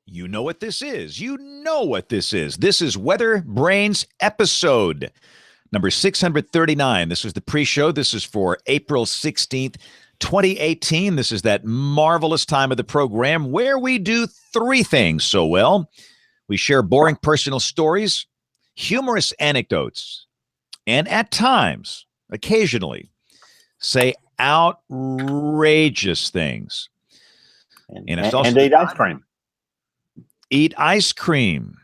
You know what this is. You know what this is. This is WeatherBrains episode number 639. This is the pre-show. This is for April 16th, 2018. This is that marvelous time of the program where we do three things so well. We share boring personal stories, humorous anecdotes, and at times, occasionally, say outrageous things. And it's also eat ice cream. Eat ice cream.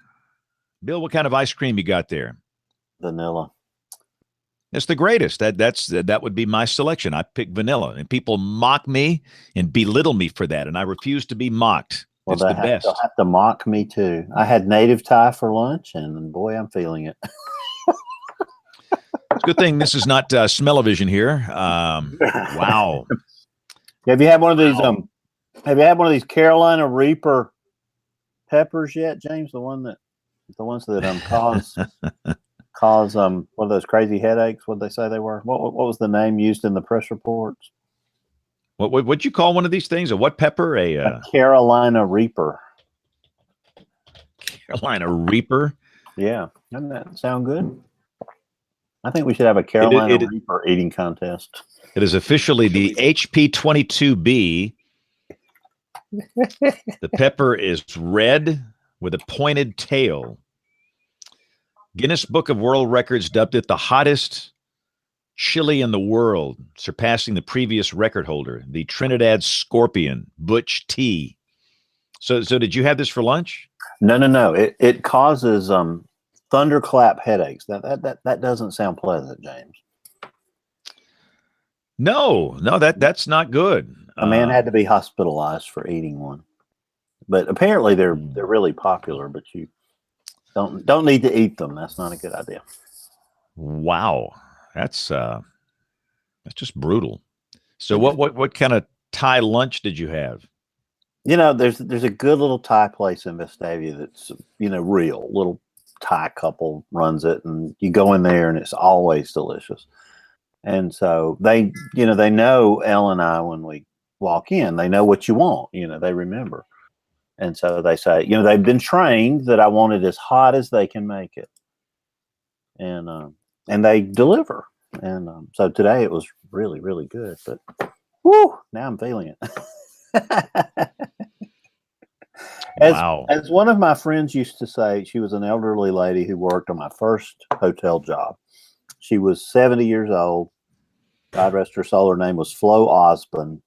Bill, what kind of ice cream you got there? Vanilla. It's the greatest. That would be my selection. I pick vanilla, and people mock me and belittle me for that, and I refuse to be mocked. Well, it's the best. They'll have to mock me too. I had native Thai for lunch, and boy, I'm feeling it. It's a good thing this is not smell-o-vision here. Wow. Have you had one of these? Have you had one of these Carolina Reaper peppers yet, James? The ones that cause one of those crazy headaches. What did they say they were? What was the name used in the press reports? What'd you call one of these things? A what pepper? A Carolina Reaper. Carolina Reaper. Yeah, doesn't that sound good? I think we should have a Carolina Reaper eating contest. It is officially the HP22B. The pepper is red with a pointed tail. Guinness Book of World Records dubbed it the hottest chili in the world, surpassing the previous record holder, the Trinidad Scorpion, Butch T. So did you have this for lunch? No. It causes thunderclap headaches. That doesn't sound pleasant, James. No, that's not good. A man had to be hospitalized for eating one, but apparently they're really popular. But you don't need to eat them. That's not a good idea. Wow, that's just brutal. So what kind of Thai lunch did you have? You know, there's a good little Thai place in Vestavia that's real little Thai couple runs it, and you go in there and it's always delicious. And so they know Elle and I when we walk in, they know what you want, they remember. And so they say, they've been trained that I want it as hot as they can make it. And they deliver. And so today it was really, really good, but whoo, now I'm feeling it. As one of my friends used to say, she was an elderly lady who worked on my first hotel job. She was 70 years old. God rest her soul. Her name was Flo Osborne.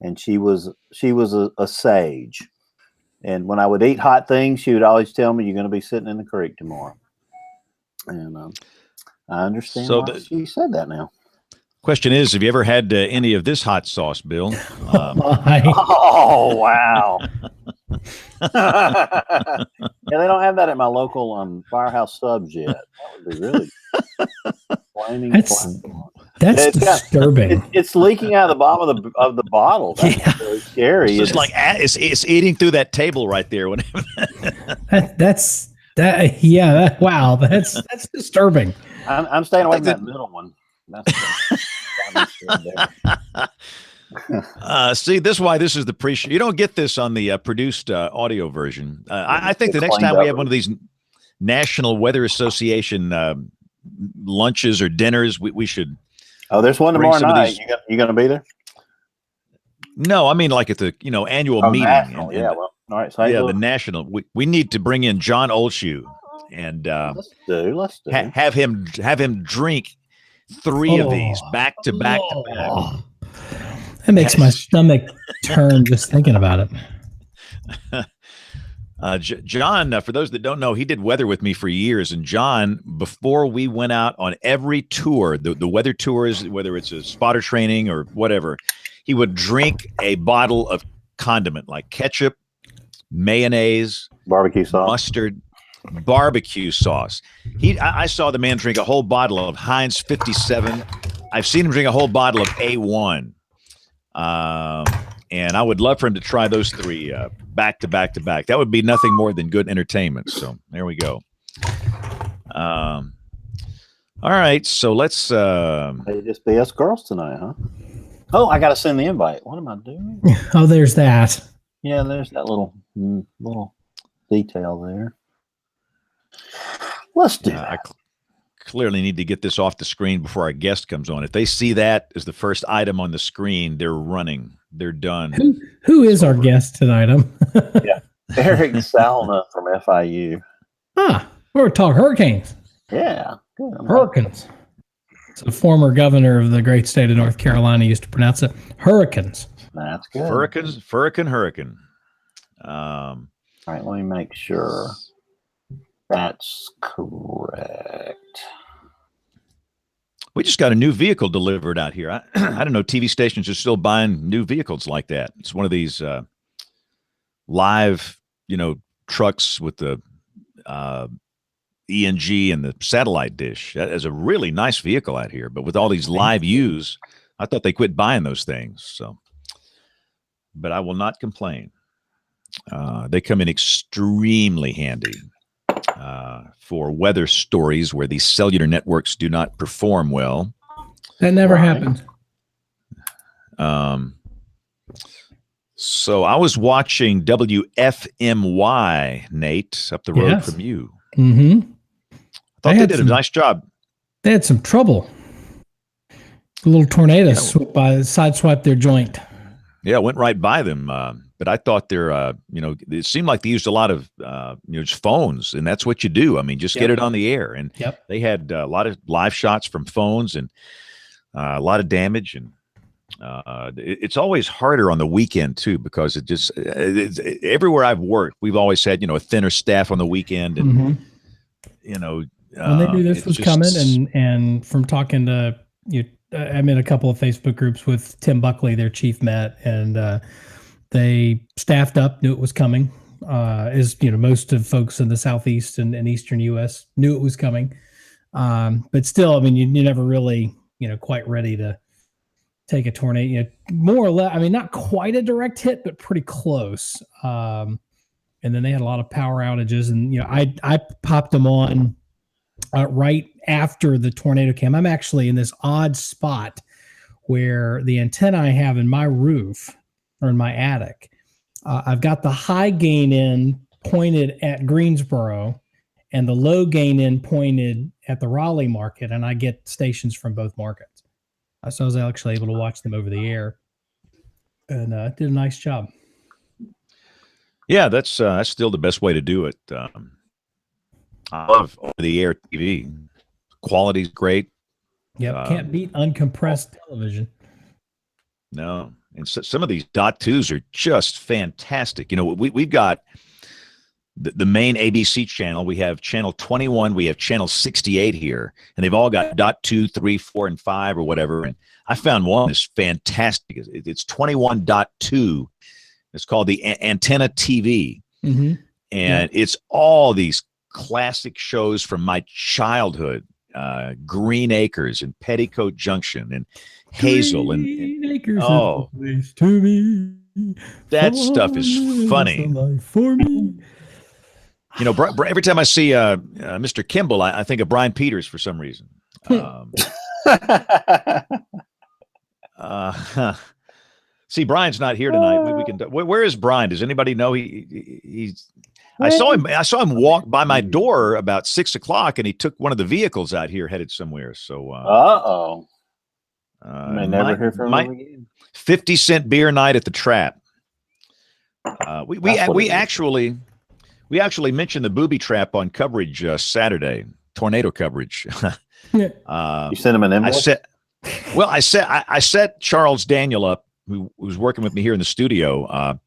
And she was a sage. And when I would eat hot things, she would always tell me, "You're going to be sitting in the creek tomorrow." And I understand why she said that now. Question is, have you ever had any of this hot sauce, Bill? Oh, wow. Yeah, they don't have that at my local Firehouse Subs yet. That would be really flaming. That's disturbing. It's leaking out of the bottom of the bottle. That's really scary. It's like it's eating through that table right there. Wow, that's disturbing. I'm staying away from that middle one. See, this is why this is the pre-show. You don't get this on the produced audio version. I think the next time we have one of these National Weather Association lunches or dinners, we should. Oh, there's one tomorrow night. You gonna be there? No, I mean like at the annual meeting. National. Yeah, well, all right. So the national. We need to bring in John Olshoe and let's do. Have him drink 3 of these back to back to back. That makes my stomach turn just thinking about it. John, for those that don't know, he did weather with me for years. And John, before we went out on every tour, the weather tours, whether it's a spotter training or whatever, he would drink a bottle of condiment like ketchup, mayonnaise, barbecue sauce, mustard, barbecue sauce. I saw the man drink a whole bottle of Heinz 57. I've seen him drink a whole bottle of A1. And I would love for him to try those 3 back to back to back. That would be nothing more than good entertainment. So there we go. All right. So let's. They just be us girls tonight, huh? Oh, I got to send the invite. What am I doing? Oh, there's that. Yeah, there's that little Little detail there. Let's do that. Clearly need to get this off the screen before our guest comes on. If they see that as the first item on the screen, they're running. They're done. Who is our guest tonight? Yeah, Eric Salna from FIU. We're talking hurricanes. Yeah, good. Hurricanes. So the former governor of the great state of North Carolina used to pronounce it hurricanes. That's good. Hurricane. All right, let me make sure that's correct. We just got a new vehicle delivered out here. I don't know. TV stations are still buying new vehicles like that. It's one of these live, trucks with the ENG and the satellite dish. That is a really nice vehicle out here. But with all these live views, I thought they quit buying those things. So, but I will not complain. They come in extremely handy for weather stories where these cellular networks do not perform well. That never happened. So I was watching WFMY, Nate, up the road from you. Mm-hmm. I thought they did a nice job. They had some trouble. A little tornado sideswiped their joint. Yeah, went right by them. But I thought it seemed like they used a lot of, just phones, and that's what you do. I mean, just get it on the air. And they had a lot of live shots from phones and a lot of damage. And it's always harder on the weekend too, because everywhere I've worked, we've always had, a thinner staff on the weekend. And, when they knew this was coming, and from talking to I'm in a couple of Facebook groups with Tim Buckley, their chief Met, and they staffed up, knew it was coming. As most of folks in the Southeast and Eastern U.S. knew it was coming. But still, I mean, you're never really, quite ready to take a tornado, more or less. I mean, not quite a direct hit, but pretty close. And then they had a lot of power outages, and I popped them on right after the tornado came. I'm actually in this odd spot where the antenna I have in my roof or in my attic, I've got the high gain in pointed at Greensboro and the low gain in pointed at the Raleigh market, and I get stations from both markets. So I was actually able to watch them over the air, and did a nice job. Yeah, that's still the best way to do it. I love over-the-air TV. Quality's great. Yep, can't beat uncompressed television. No, and so, some of these .2s are just fantastic. We've got the main ABC channel. We have channel 21. We have channel 68 here, and they've all got .2, 3, 4, and 5 or whatever. And I found one that's fantastic. It's 21.2. It's called the Antenna TV, and it's all these classic shows from my childhood. Green Acres and Petticoat Junction and Hazel and Acres to me. That stuff is funny. For me. Every time I see Mr. Kimball, I think of Brian Peters for some reason. See, Brian's not here tonight. We can. Where is Brian? Does anybody know? He's. I saw him walk by my door about 6 o'clock, and he took one of the vehicles out here headed somewhere. So, may never hear from him again. 50-cent beer night at the Trap. We actually mentioned the booby trap on coverage Saturday, tornado coverage. You sent him an invoice? I set Charles Daniel up, who was working with me here in the studio.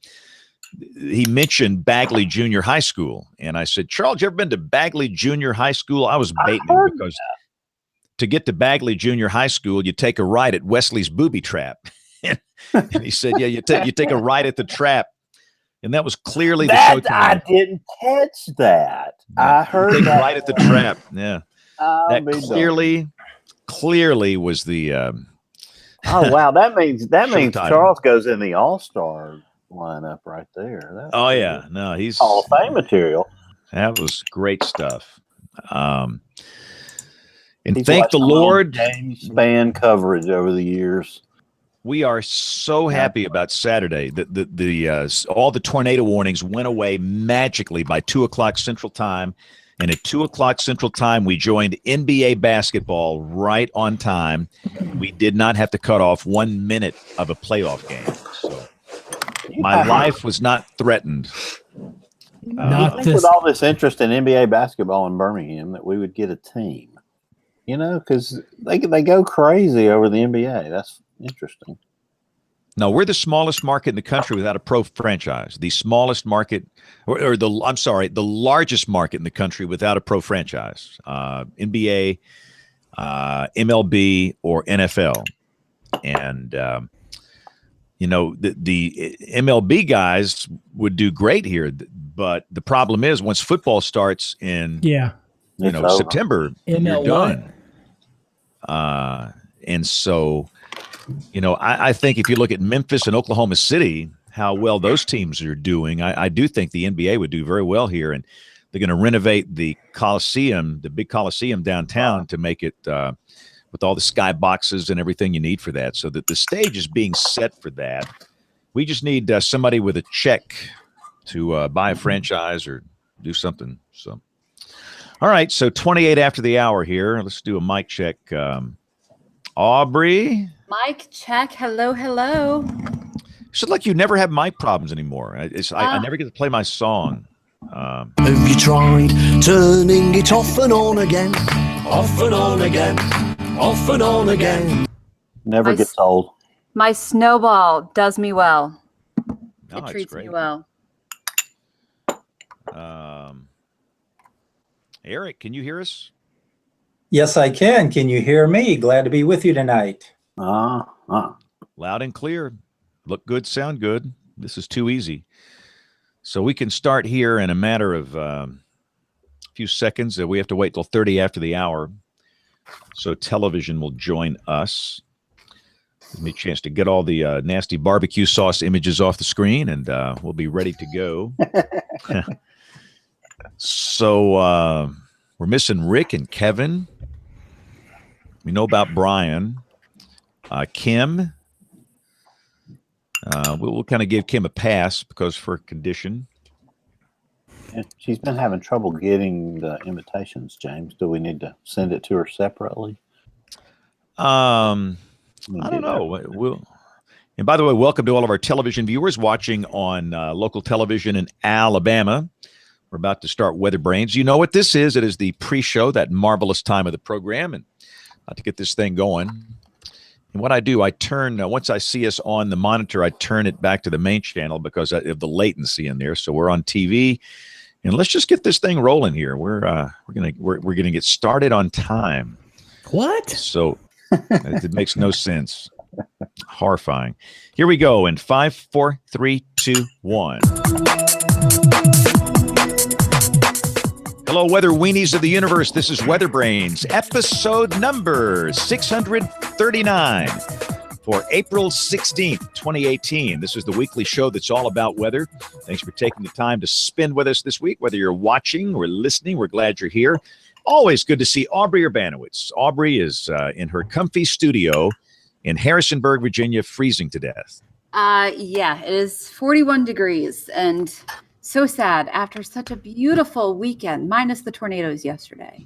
He mentioned Bagley Junior High School, and I said, Charles, you ever been to Bagley Junior High School? I was baiting him because to get to Bagley Junior High School, you take a ride at Wesley's Booby Trap. And he said, yeah, you take a ride at the Trap. And that was clearly the show. I didn't catch that. Yeah. I heard take that. A ride at the Trap. Yeah. That clearly was the oh wow, that means Charles goes in the All-Star lineup right there. No, he's Hall of Fame material. That was great stuff. And thank the Lord. James span coverage over the years. We are so happy about Saturday. All the tornado warnings went away magically by 2:00 Central Time, and at 2:00 Central Time, we joined NBA basketball right on time. We did not have to cut off 1 minute of a playoff game, so my life was not threatened. I think with all this interest in NBA basketball in Birmingham, that we would get a team. Because they go crazy over the NBA. That's interesting. No, we're the smallest market in the country without a pro franchise. The smallest market, the largest market in the country without a pro franchise. NBA, MLB, or NFL. And, the MLB guys would do great here. But the problem is once football starts in September, you're done. And so, I think if you look at Memphis and Oklahoma City, how well those teams are doing, I do think the NBA would do very well here. And they're going to renovate the Coliseum, the big Coliseum downtown, to make it with all the sky boxes and everything you need for that. So that the stage is being set for that. We just need somebody with a check to buy a franchise or do something. So. All right, so 28 after the hour here. Let's do a mic check. Aubrey? Mic check. Hello, hello. It's like you never have mic problems anymore. I never get to play my song. Have you tried turning it off and on again? Off and on again. Off and on again. Never gets old. My snowball does me well. Oh, it treats me well. Eric, can you hear us? Yes, I can. Can you hear me? Glad to be with you tonight. Loud and clear. Look good, sound good. This is too easy. So we can start here in a matter of a few seconds. We have to wait till 30 after the hour. So television will join us. Give me a chance to get all the nasty barbecue sauce images off the screen, and we'll be ready to go. So we're missing Rick and Kevin. We know about Brian. Kim. We'll kind of give Kim a pass because for condition. She's been having trouble getting the invitations, James. Do we need to send it to her separately? I don't know. And by the way, welcome to all of our television viewers watching on local television in Alabama. We're about to start WeatherBrains. You know what this is. It is the pre-show, that marvelous time of the program, and to get this thing going. And what I do, I turn, once I see us on the monitor, I turn it back to the main channel because of the latency in there. So we're on TV, and let's just get this thing rolling here. We're gonna get started on time. What? So it makes no sense. Horrifying. Here we go in 5, 4, 3, 2, 1. Hello, weather weenies of the universe. This is WeatherBrains, episode number 639 for April 16th, 2018. This is the weekly show that's all about weather. Thanks for taking the time to spend with us this week. Whether you're watching or listening, we're glad you're here. Always good to see Aubrey Urbanowitz. Aubrey is in her comfy studio in Harrisonburg, Virginia, freezing to death. Yeah, it is 41 degrees and so sad after such a beautiful weekend, minus the tornadoes yesterday.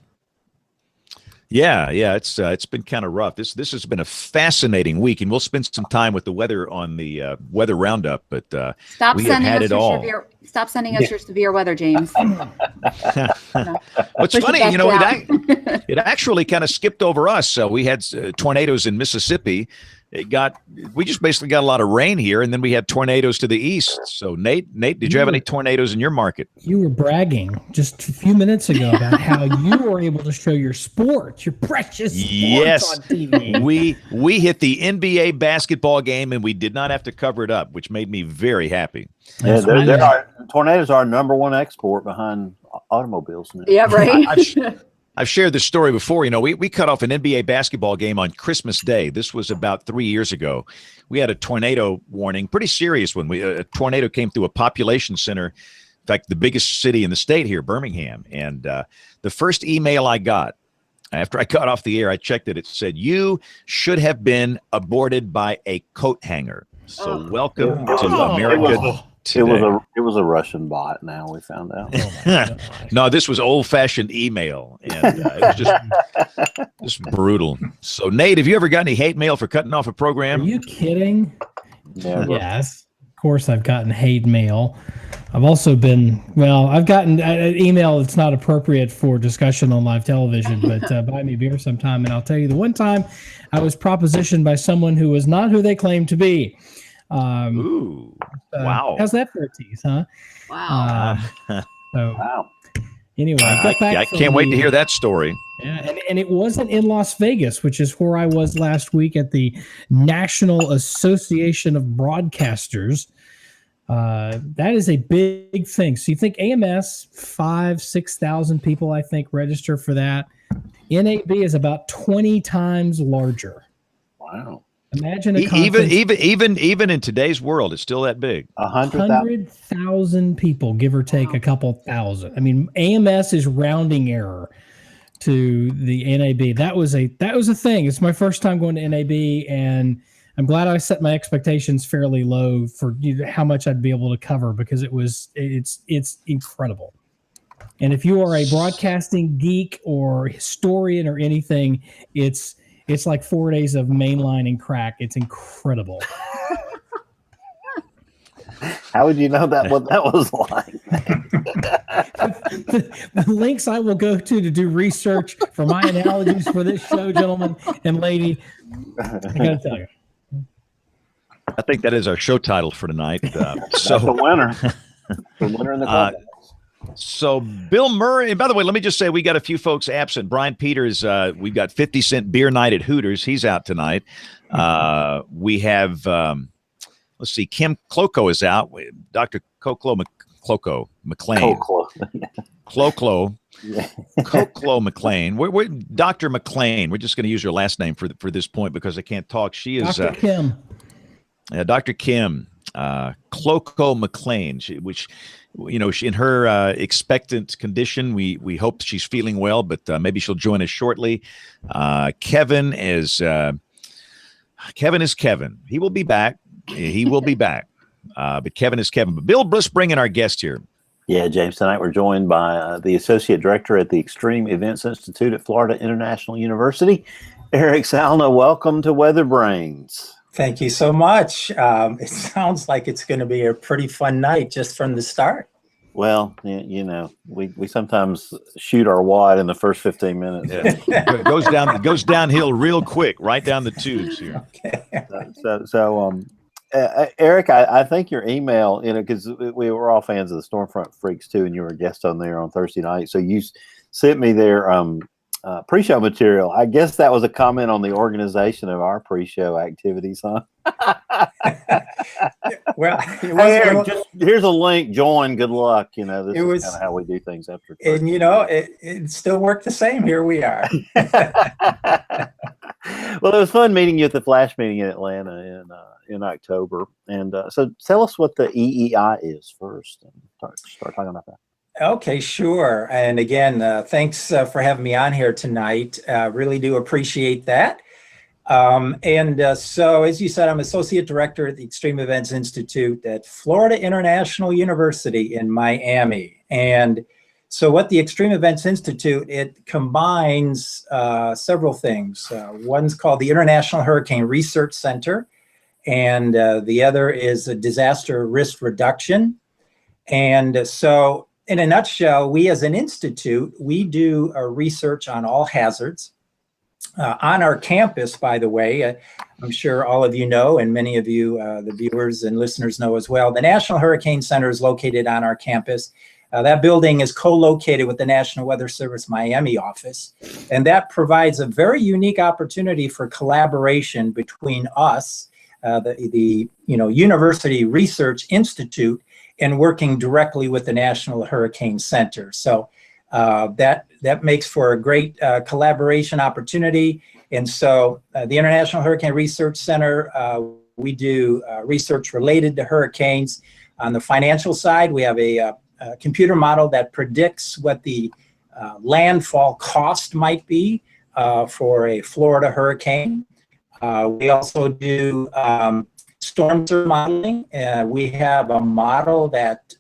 Yeah, it's been kind of rough. This has been a fascinating week, and we'll spend some time with the weather on the weather roundout. But stop we sending have had us it all. Stop sending us your severe weather, James. What's funny, it actually kind of skipped over us. We had tornadoes in Mississippi. We just basically got a lot of rain here, and then we had tornadoes to the east. So Nate, did you have any tornadoes in your market? You were bragging just a few minutes ago about how you were able to show your sports, your precious sports on TV. We hit the NBA basketball game, and we did not have to cover it up, which made me very happy. Yeah, tornadoes are our number one export behind automobiles now. Yeah, right. I've shared this story before. We cut off an NBA basketball game on Christmas Day. This was about 3 years ago. We had a tornado warning, pretty serious one. A tornado came through a population center, in fact, the biggest city in the state here, Birmingham. And the first email I got After I got off the air, I checked it. It said, you should have been aborted by a coat hanger. So welcome to America today. It was a Russian bot. Now we found out. No, this was old-fashioned email, and it was just brutal. So, Nate, have you ever got any hate mail for cutting off a program? Are you kidding? Never. Yes, of course I've gotten hate mail. I've also I've gotten an email that's not appropriate for discussion on live television, but buy me beer sometime, and I'll tell you the one time I was propositioned by someone who was not who they claimed to be. Ooh, wow. How's that for a tease, huh? Wow. Wow. Anyway, I can't wait to hear that story. Yeah, and it wasn't in Las Vegas, which is where I was last week at the National Association of Broadcasters. That is a big thing. So you think AMS, 6,000 people, I think, register for that. NAB is about 20 times larger. Wow. Imagine a conference. Even in today's world, it's still that big. 100,000 people, give or take a couple thousand. I mean, AMS is rounding error to the NAB. That was a thing. It's my first time going to NAB, and I'm glad I set my expectations fairly low for how much I'd be able to cover, because it's incredible. And if you are a broadcasting geek or historian or anything, it's like 4 days of mainlining crack. It's incredible. How would you know what that was like? the links I will go to do research for my analogies for this show, gentlemen and lady, I gotta tell you. I think that is our show title for tonight. So the winner. The winner in the contest. So Bill Murray, and by the way, let me just say we got a few folks absent. Brian Peters, we've got 50 Cent Beer Night at Hooters. He's out tonight. We have, let's see, Kim Clocco is out. Dr. Cloclo McLean. Cloclo McLean. We're Dr. McLean. We're just going to use her last name for this point because I can't talk. She is Dr. Kim. Dr. Kim Clocco McLean, which she in her expectant condition, we hope she's feeling well, but maybe she'll join us shortly. Kevin is Kevin. He will be back. But Kevin is Kevin. But Bill, let's bring in our guest here. Yeah, James, tonight we're joined by the Associate Director at the Extreme Events Institute at Florida International University, Eric Salna. Welcome to WeatherBrains. Thank you so much. It sounds like it's going to be a pretty fun night just from the start. Well, we sometimes shoot our wad in the first 15 minutes. Yeah. It goes downhill real quick, right down the tubes here. Okay. Eric, I think your email, because we were all fans of the Stormfront Freaks too, and you were a guest on there on Thursday night. So you sent me their pre-show material. I guess that was a comment on the organization of our pre-show activities, huh? Well, hey, Eric, here's a link. Join. Good luck. This is kind of how we do things after. And it still worked the same. Here we are. Well, it was fun meeting you at the Flash meeting in Atlanta in October. And so tell us what the EEI is first, and start talking about that. Okay, sure. And again, thanks for having me on here tonight. Really do appreciate that. So as you said, I'm Associate Director at the Extreme Events Institute at Florida International University in Miami. And so what the Extreme Events Institute, it combines several things. One's called the International Hurricane Research Center, and the other is a disaster risk reduction. And so in a nutshell, we as an institute, we do research on all hazards. On our campus, by the way, I'm sure all of you know, and many of you, the viewers and listeners know as well, the National Hurricane Center is located on our campus. That building is co-located with the National Weather Service Miami office, and that provides a very unique opportunity for collaboration between us, the University Research Institute, and working directly with the National Hurricane Center. So that makes for a great collaboration opportunity. And so the International Hurricane Research Center, we do research related to hurricanes. On the financial side, we have a computer model that predicts what the landfall cost might be for a Florida hurricane. We also do storm surge modeling. We have a model that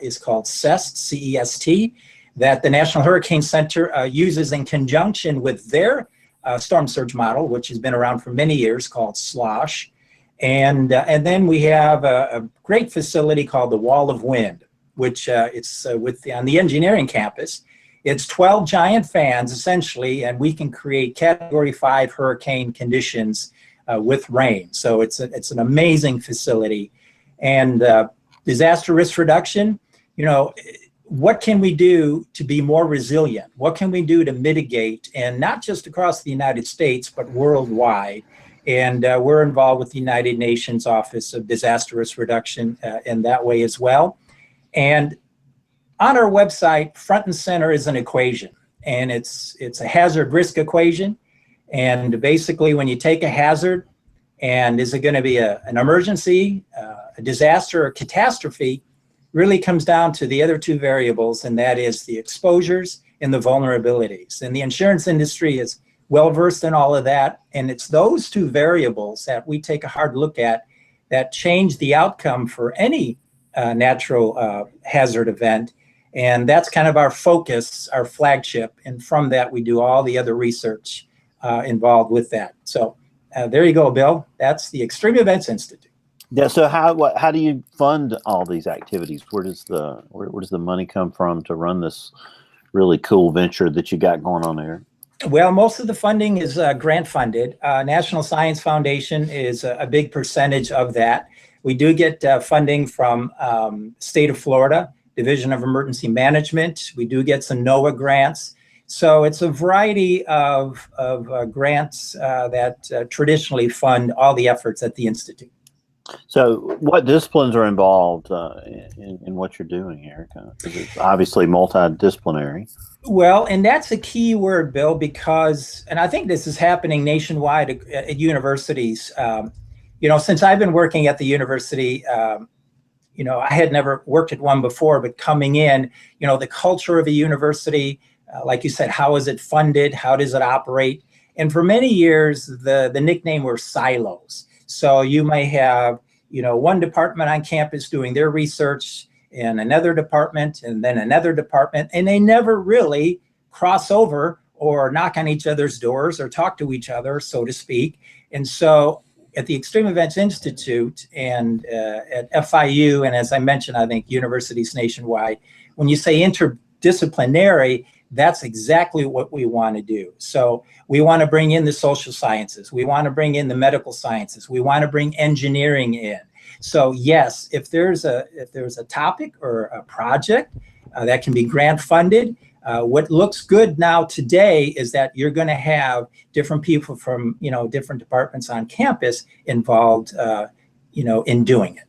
is called CEST, C-E-S-T, that the National Hurricane Center uses in conjunction with their storm surge model, which has been around for many years, called SLOSH. And then we have a great facility called the Wall of Wind, which it's on the engineering campus. It's 12 giant fans, essentially, and we can create Category 5 hurricane conditions with rain. So it's an amazing facility. And disaster risk reduction, what can we do to be more resilient? What can we do to mitigate, and not just across the United States, but worldwide? And we're involved with the United Nations Office of Disaster Risk Reduction in that way as well. And on our website, front and center is an equation, and it's a hazard risk equation. And basically, when you take a hazard, and is it going to be an emergency, a disaster, or catastrophe, really comes down to the other two variables, and that is the exposures and the vulnerabilities. And the insurance industry is well versed in all of that, and it's those two variables that we take a hard look at that change the outcome for any natural hazard event. And that's kind of our focus, our flagship. And from that, we do all the other research involved with that. So there you go, Bill. That's the Extreme Events Institute. Yeah. So how do you fund all these activities? Where does the money come from to run this really cool venture that you got going on there? Well, most of the funding is grant funded. National Science Foundation is a big percentage of that. We do get funding from state of Florida, Division of Emergency Management. We do get some NOAA grants. So it's a variety of grants that traditionally fund all the efforts at the Institute. So what disciplines are involved in what you're doing, Erica? Because it's obviously multidisciplinary. Well, and that's a key word, Bill, because, and I think this is happening nationwide at universities. Since I've been working at the university, I had never worked at one before, but coming in, the culture of a university, like you said, how is it funded? How does it operate? And for many years, the nickname were silos. So you may have, one department on campus doing their research, and another department, and then another department, and they never really cross over or knock on each other's doors or talk to each other, so to speak. And so at the Extreme Events Institute and at FIU, and as I mentioned, I think universities nationwide, when you say interdisciplinary, that's exactly what we want to do. So we want to bring in the social sciences. We want to bring in the medical sciences. We want to bring engineering in. So yes, if there's a topic or a project that can be grant funded, what looks good now today is that you're going to have different people from different departments on campus involved, in doing it.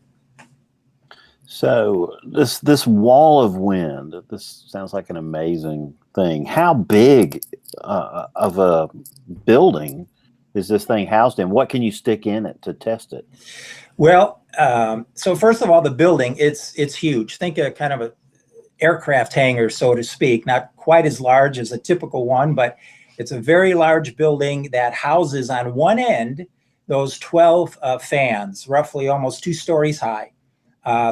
So this wall of wind, this sounds like an amazing thing. How big of a building is this thing housed in? What can you stick in it to test it? Well, so first of all, the building, it's huge. Think of kind of a aircraft hangar, so to speak, not quite as large as a typical one, but it's a very large building that houses on one end those 12 fans, roughly almost 2 stories high.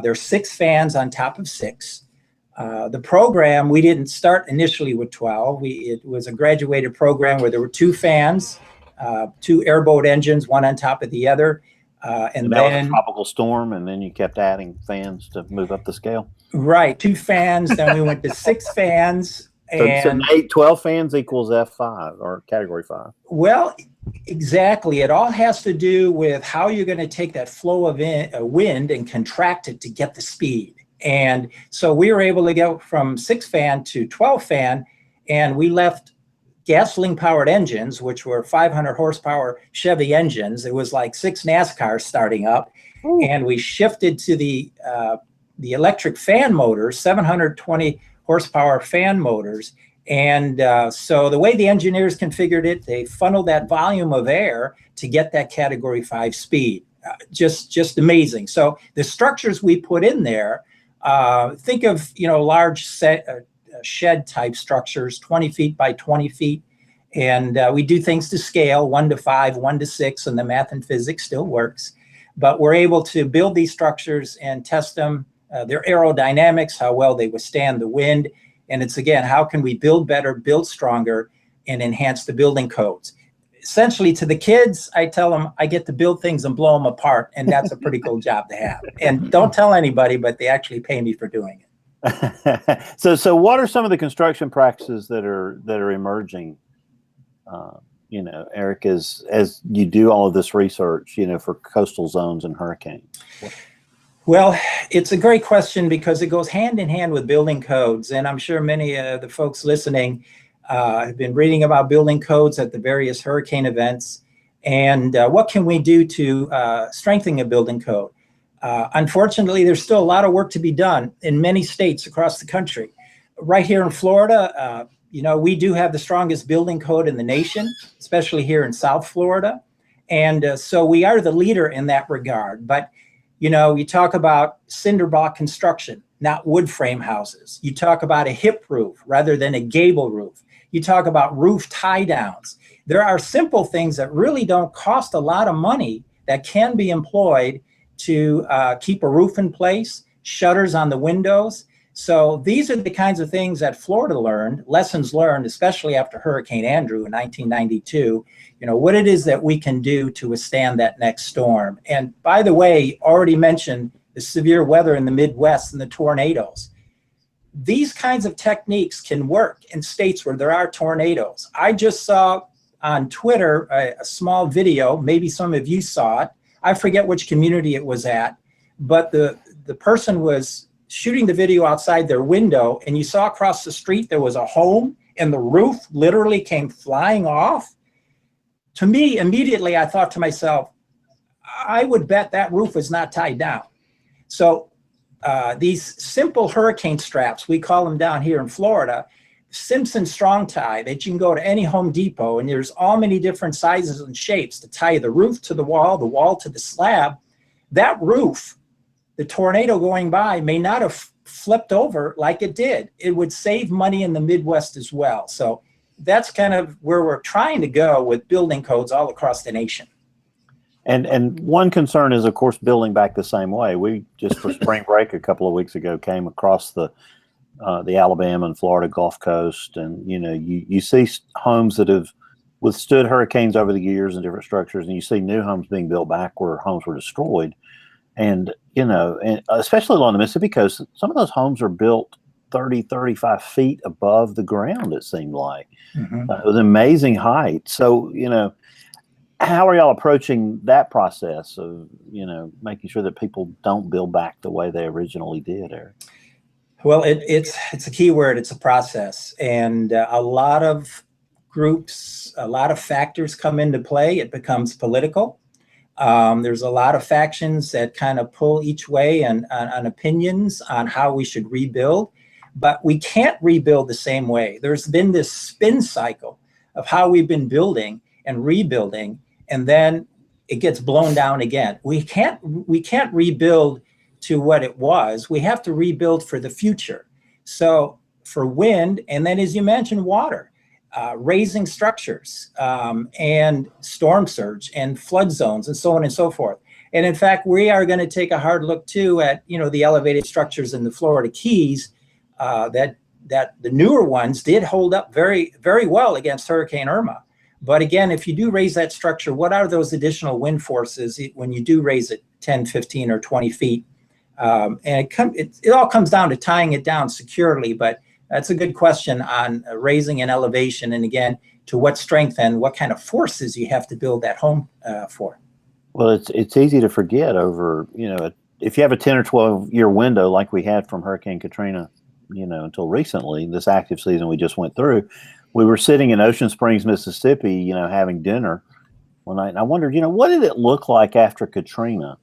There's 6 fans on top of 6. The program, we didn't start initially with 12. It was a graduated program where there were 2 fans, 2 airboat engines, one on top of the other. And that then was a tropical storm, and then you kept adding fans to move up the scale. Right, 2 fans. Then we went to 6 fans. And so 12 fans equals F5 or Category 5. Well, exactly. It all has to do with how you're going to take that flow of wind and contract it to get the speed. And so we were able to go from 6 fan to 12 fan, and we left gasoline powered engines, which were 500 horsepower Chevy engines. It was like 6 NASCARs starting up. Ooh. And we shifted to the electric fan motors, 720 horsepower fan motors. And so the way the engineers configured it, they funneled that volume of air to get that Category 5 speed. Just amazing. So the structures we put in there, think of large shed type structures, 20 feet by 20 feet. And we do things to scale, 1 to 5, 1 to 6, and the math and physics still works. But we're able to build these structures and test them, their aerodynamics, how well they withstand the wind. And it's, again, how can we build better, build stronger, and enhance the building codes? Essentially, to the kids, I tell them I get to build things and blow them apart, and that's a pretty cool job to have. And don't tell anybody, but they actually pay me for doing it. So what are some of the construction practices that are emerging? Eric, as you do all of this research, for coastal zones and hurricanes? Well, it's a great question because it goes hand in hand with building codes. And I'm sure many of the folks listening have been reading about building codes at the various hurricane events. And what can we do to strengthen a building code? Unfortunately, there's still a lot of work to be done in many states across the country. Right here in Florida, we do have the strongest building code in the nation, especially here in South Florida. And so we are the leader in that regard. But, you talk about cinder block construction, not wood frame houses. You talk about a hip roof rather than a gable roof. You talk about roof tie downs. There are simple things that really don't cost a lot of money that can be employed to keep a roof in place, shutters on the windows. So these are the kinds of things that Florida learned, lessons learned, especially after Hurricane Andrew in 1992, what it is that we can do to withstand that next storm. And by the way, already mentioned the severe weather in the Midwest and the tornadoes. These kinds of techniques can work in states where there are tornadoes. I just saw on Twitter a small video, maybe some of you saw it. I forget which community it was at, but the person was shooting the video outside their window, and you saw across the street there was a home and the roof literally came flying off. To me, immediately I thought to myself, I would bet that roof is not tied down. So these simple hurricane straps, we call them down here in Florida, Simpson strong tie, that you can go to any Home Depot, and there's all many different sizes and shapes to tie the roof to the wall to the slab. That roof, the tornado going by may not have flipped over like it did. It would save money in the Midwest as well. So that's kind of where we're trying to go with building codes all across the nation. And one concern is, of course, building back the same way. We just for spring break a couple of weeks ago came across the Alabama and Florida Gulf Coast, and you see homes that have withstood hurricanes over the years in different structures, and you see new homes being built back where homes were destroyed. And, and especially along the Mississippi coast, some of those homes are built 30, 35 feet above the ground, it seemed like. Mm-hmm. It was an amazing height. So, how are y'all approaching that process of, making sure that people don't build back the way they originally did, Eric? Well, it's a key word. It's a process. And a lot of groups, a lot of factors come into play. It becomes political. There's a lot of factions that kind of pull each way on opinions on how we should rebuild, but we can't rebuild the same way. There's been this spin cycle of how we've been building and rebuilding, and then it gets blown down again. We can't rebuild to what it was. We have to rebuild for the future. So for wind, and then as you mentioned, water. Raising structures and storm surge and flood zones and so on and so forth. And in fact, we are going to take a hard look too at the elevated structures in the Florida Keys that the newer ones did hold up very, very well against Hurricane Irma. But again, if you do raise that structure, what are those additional wind forces when you do raise it 10, 15 or 20 feet? And it all comes down to tying it down securely, but that's a good question on raising an elevation, and again, to what strength and what kind of forces you have to build that home for. Well, it's easy to forget over, if you have a 10 or 12 year window like we had from Hurricane Katrina, until recently, this active season we just went through, we were sitting in Ocean Springs, Mississippi, having dinner one night, and I wondered, what did it look like after Katrina?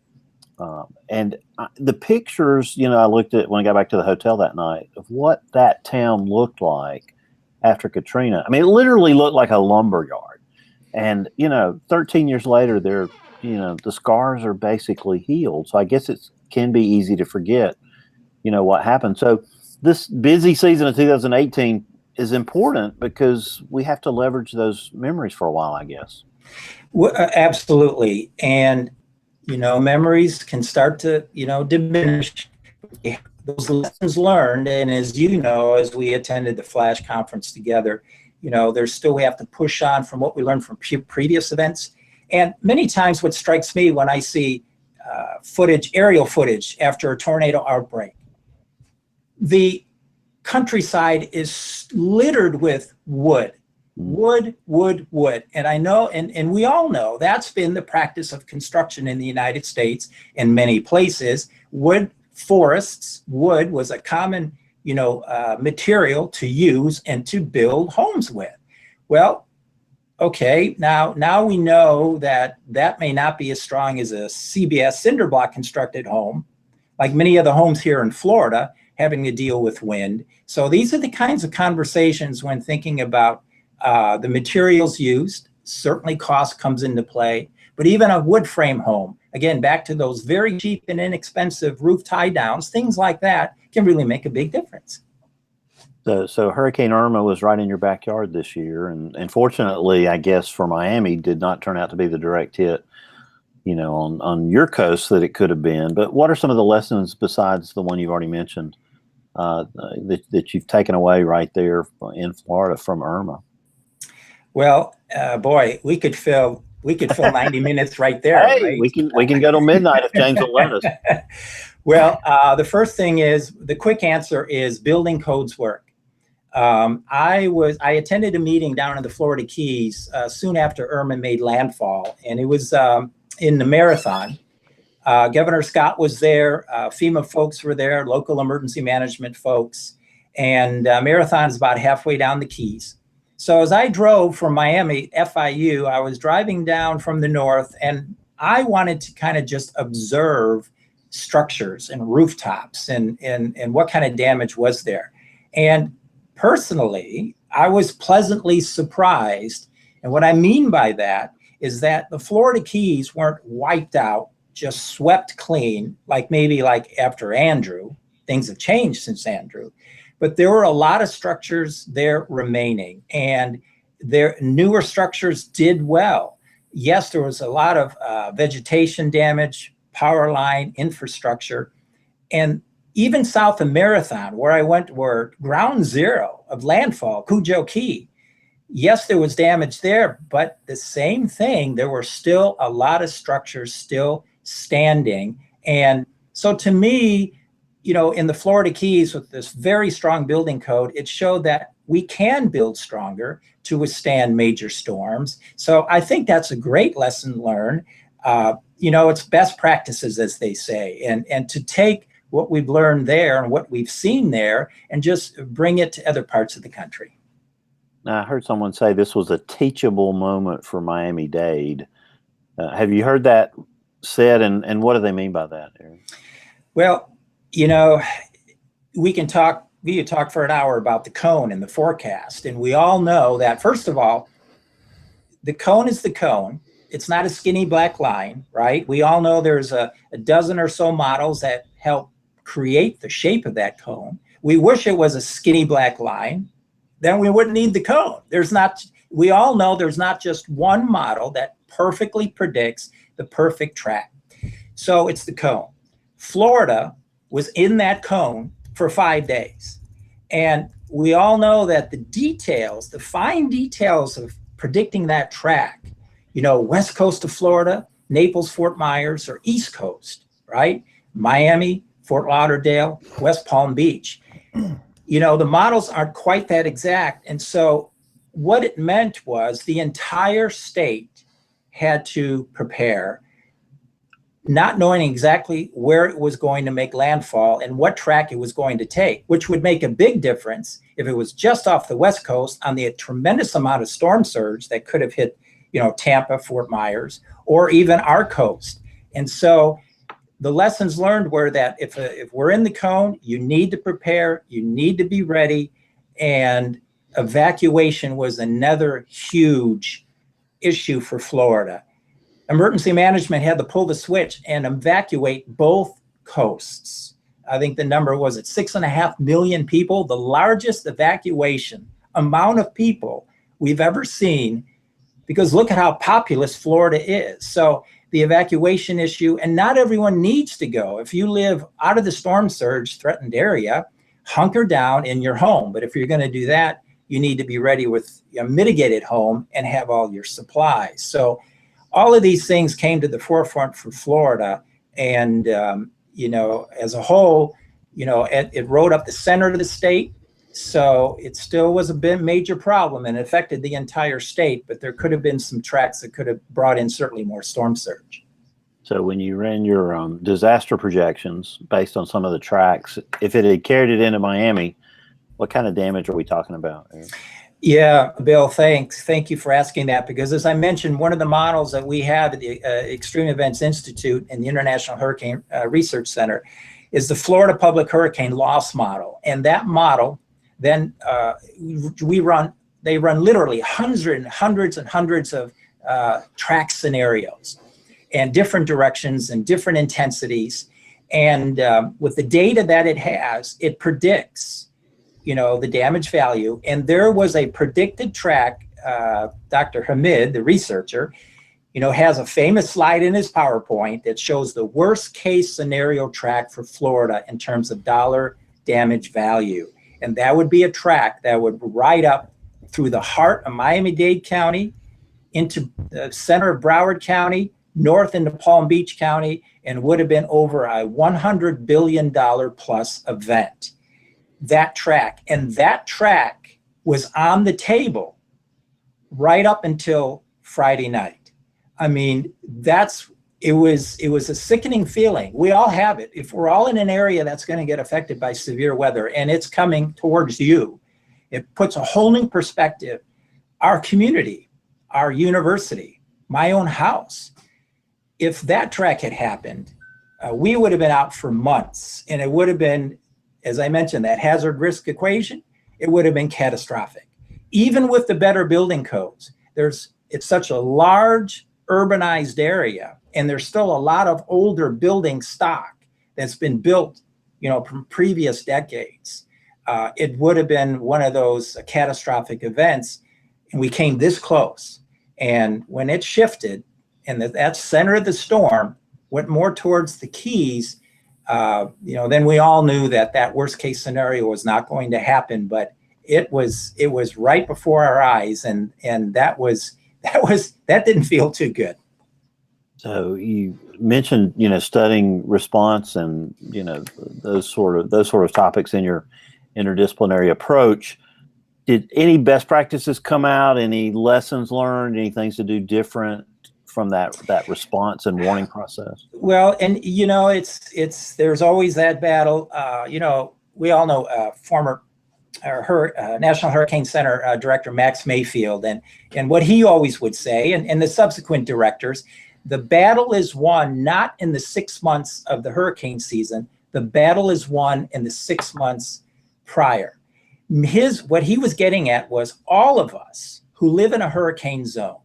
And the pictures, I looked at when I got back to the hotel that night of what that town looked like after Katrina. I mean, it literally looked like a lumber yard. And, 13 years later, the scars are basically healed. So I guess it can be easy to forget, what happened. So this busy season of 2018, is important because we have to leverage those memories for a while, I guess. Well, absolutely. And, memories can start to, diminish those lessons learned. And as you know, as we attended the Flash conference together, there's still, we have to push on from what we learned from previous events. And many times what strikes me when I see aerial footage after a tornado outbreak, the countryside is littered with wood. And I know, and we all know that's been the practice of construction in the United States in many places. Wood was a common, material to use and to build homes with. Well, okay, now we know that may not be as strong as a CBS cinder block constructed home, like many of the homes here in Florida having to deal with wind. So these are the kinds of conversations when thinking about the materials used. Certainly cost comes into play, but even a wood frame home, again, back to those very cheap and inexpensive roof tie downs, things like that can really make a big difference. So Hurricane Irma was right in your backyard this year, and fortunately, I guess for Miami, did not turn out to be the direct hit, on your coast that it could have been. But what are some of the lessons besides the one you've already mentioned that you've taken away right there in Florida from Irma? Well, boy, we could fill 90 minutes right there. Hey, right? we can go till midnight if James will let us. Well, the first thing is, the quick answer is building codes work. I attended a meeting down in the Florida Keys soon after Irma made landfall, and it was in the Marathon. Governor Scott was there, FEMA folks were there, local emergency management folks, and Marathon is about halfway down the Keys. So as I drove from Miami, FIU, I was driving down from the north, and I wanted to kind of just observe structures and rooftops and what kind of damage was there. And personally, I was pleasantly surprised. And what I mean by that is that the Florida Keys weren't wiped out, just swept clean, like after Andrew. Things have changed since Andrew. But there were a lot of structures there remaining, and their newer structures did well. Yes, there was a lot of vegetation damage, power line, infrastructure, and even south of Marathon, where I went, were ground zero of landfall, Cujo Key. Yes, there was damage there, but the same thing, there were still a lot of structures still standing. And so to me, in the Florida Keys with this very strong building code, it showed that we can build stronger to withstand major storms. So I think that's a great lesson learned. It's best practices, as they say, and to take what we've learned there and what we've seen there and just bring it to other parts of the country. Now, I heard someone say this was a teachable moment for Miami-Dade. Have you heard that said, and what do they mean by that, Aaron? Well, we could talk for an hour about the cone and the forecast. And we all know that, first of all, the cone is the cone. It's not a skinny black line, right? We all know there's a dozen or so models that help create the shape of that cone. We wish it was a skinny black line. Then we wouldn't need the cone. We all know there's not just one model that perfectly predicts the perfect track. So it's the cone. Florida was in that cone for 5 days. And we all know that the fine details of predicting that track, west coast of Florida, Naples, Fort Myers, or east coast, right? Miami, Fort Lauderdale, West Palm Beach. The models aren't quite that exact. And so what it meant was the entire state had to prepare, not knowing exactly where it was going to make landfall and what track it was going to take, which would make a big difference if it was just off the West Coast on the tremendous amount of storm surge that could have hit, Tampa, Fort Myers, or even our coast. And so the lessons learned were that if we're in the cone, you need to prepare, you need to be ready, and evacuation was another huge issue for Florida. Emergency management had to pull the switch and evacuate both coasts. I think the number was at 6.5 million people, the largest evacuation amount of people we've ever seen, because look at how populous Florida is. So the evacuation issue, and not everyone needs to go. If you live out of the storm surge threatened area, hunker down in your home. But if you're going to do that, you need to be ready with a mitigated home and have all your supplies. So all of these things came to the forefront for Florida. And, as a whole, it rode up the center of the state. So it still was a major problem and affected the entire state, but there could have been some tracks that could have brought in certainly more storm surge. So when you ran your disaster projections based on some of the tracks, if it had carried it into Miami, what kind of damage are we talking about? Yeah, Bill, thanks. Thank you for asking that, because as I mentioned, one of the models that we have at the Extreme Events Institute and the International Hurricane Research Center is the Florida Public Hurricane Loss Model. And that model, then they run literally hundreds and hundreds of track scenarios and different directions and different intensities. And with the data that it has, it predicts the damage value. And there was a predicted track. Dr. Hamid, the researcher, has a famous slide in his PowerPoint that shows the worst case scenario track for Florida in terms of dollar damage value. And that would be a track that would ride up through the heart of Miami-Dade County, into the center of Broward County, north into Palm Beach County, and would have been over a $100 billion plus event. That track was on the table right up until Friday night. I mean, it was a sickening feeling. We all have it. If we're all in an area that's going to get affected by severe weather and it's coming towards you, it puts a whole new perspective. Our community, our university, my own house, if that track had happened, we would have been out for months, and it would have been, as I mentioned, that hazard risk equation, it would have been catastrophic. Even with the better building codes, it's such a large urbanized area, and there's still a lot of older building stock that's been built, from previous decades. It would have been one of those catastrophic events, and we came this close. And when it shifted, and that center of the storm went more towards the Keys, then we all knew that worst case scenario was not going to happen. But it was right before our eyes, and that didn't feel too good. So you mentioned studying response and those sort of topics in your interdisciplinary approach. Did any best practices come out? Any lessons learned? Any things to do different from that response and warning process? Well, and there's always that battle. We all know former National Hurricane Center Director Max Mayfield, and what he always would say, and the subsequent directors, the battle is won not in the 6 months of the hurricane season. The battle is won in the 6 months prior. What he was getting at was all of us who live in a hurricane zone,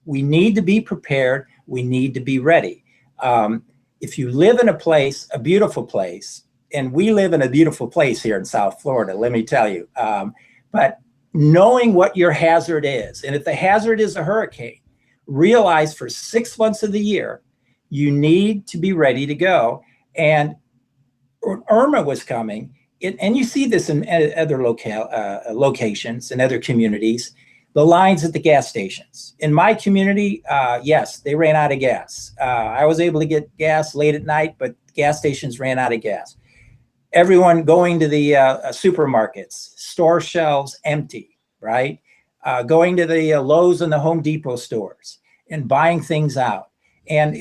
we need to be prepared. We need to be ready. If you live in a beautiful place, and we live in a beautiful place here in South Florida, let me tell you, but knowing what your hazard is, and if the hazard is a hurricane, realize for 6 months of the year, you need to be ready to go. And Irma was coming, and you see this in other locations and other communities, the lines at the gas stations. In my community, yes, they ran out of gas. I was able to get gas late at night, but gas stations ran out of gas. Everyone going to the supermarkets, store shelves empty, right? Going to the Lowe's and the Home Depot stores and buying things out. And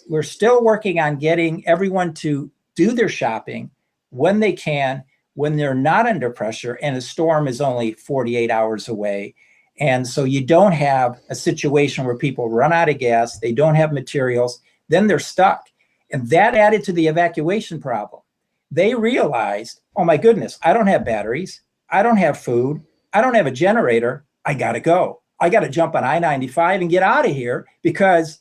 we're still working on getting everyone to do their shopping when they can, when they're not under pressure and a storm is only 48 hours away. And so you don't have a situation where people run out of gas, they don't have materials, then they're stuck. And that added to the evacuation problem. They realized, oh my goodness, I don't have batteries, I don't have food, I don't have a generator, I gotta go. I gotta jump on I-95 and get out of here because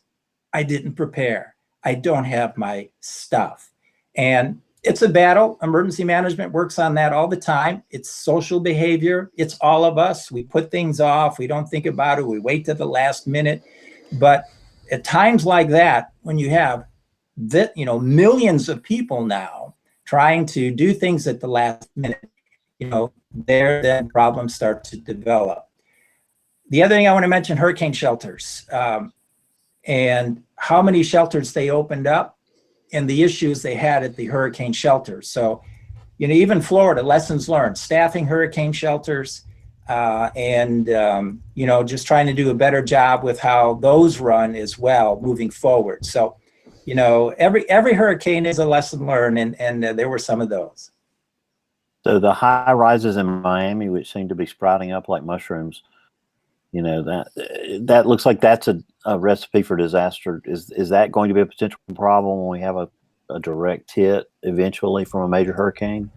I didn't prepare. I don't have my stuff. And It's a battle. Emergency management works on that all the time. It's social behavior. It's all of us. We put things off. We don't think about it. We wait to the last minute. But at times like that, when you have that, millions of people now trying to do things at the last minute, there then problems start to develop. The other thing I want to mention, hurricane shelters, and how many shelters they opened up, and the issues they had at the hurricane shelters. So, even Florida, lessons learned, staffing hurricane shelters, and just trying to do a better job with how those run as well moving forward. So, every hurricane is a lesson learned, and there were some of those. So the high rises in Miami, which seem to be sprouting up like mushrooms, that looks like that's a recipe for disaster. Is that going to be a potential problem when we have a direct hit eventually from a major hurricane?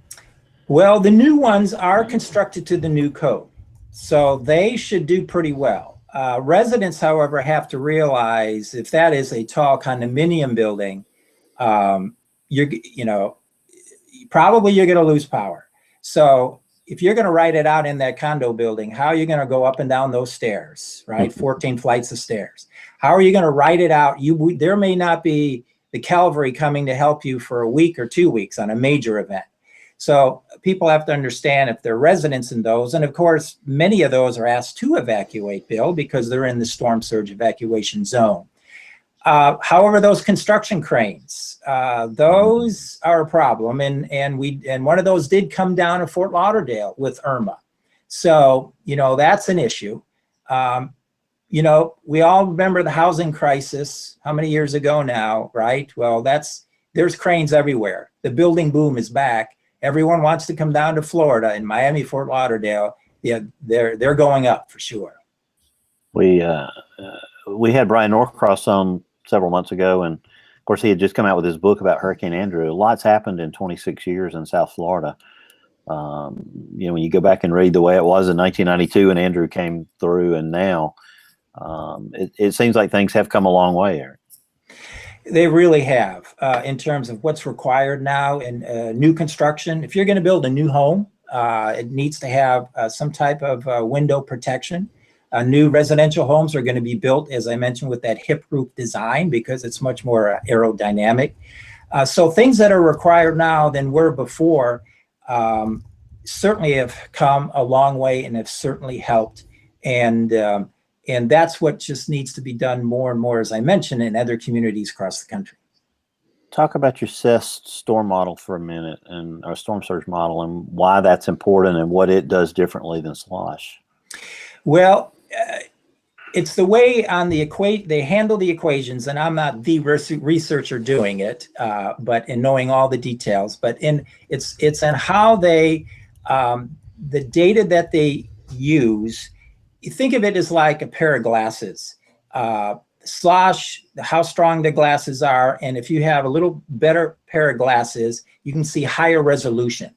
Well, the new ones are constructed to the new code, so they should do pretty well. Residents, however, have to realize if that is a tall condominium building, probably you're going to lose power. So if you're going to write it out in that condo building, how are you going to go up and down those stairs, right? 14 flights of stairs. How are you going to write it out? There may not be the cavalry coming to help you for a week or 2 weeks on a major event. So people have to understand if they're residents in those, and of course, many of those are asked to evacuate, Bill, because they're in the storm surge evacuation zone. However, those construction cranes, those are a problem, and one of those did come down at Fort Lauderdale with Irma. So, that's an issue. We all remember the housing crisis, how many years ago now, right? Well, there's cranes everywhere. The building boom is back. Everyone wants to come down to Florida, and Miami, Fort Lauderdale, yeah, they're going up for sure. We had Brian Norcross on several months ago, and of course he had just come out with his book about Hurricane Andrew. Lots happened in 26 years in South Florida. When you go back and read the way it was in 1992 when Andrew came through, and now it seems like things have come a long way, Eric. They really have, in terms of what's required now in new construction. If you're going to build a new home, it needs to have some type of window protection. New residential homes are going to be built, as I mentioned, with that hip roof design because it's much more aerodynamic. So things that are required now than were before certainly have come a long way and have certainly helped. And that's what just needs to be done more and more, as I mentioned, in other communities across the country. Talk about your CEST storm model for a minute, and our storm surge model, and why that's important and what it does differently than SLOSH. Well, it's the way on the they handle the equations, and I'm not the researcher doing it, but in knowing all the details. But it's in how they the data that they use. You think of it as like a pair of glasses. SLOSH, how strong the glasses are, and if you have a little better pair of glasses, you can see higher resolution.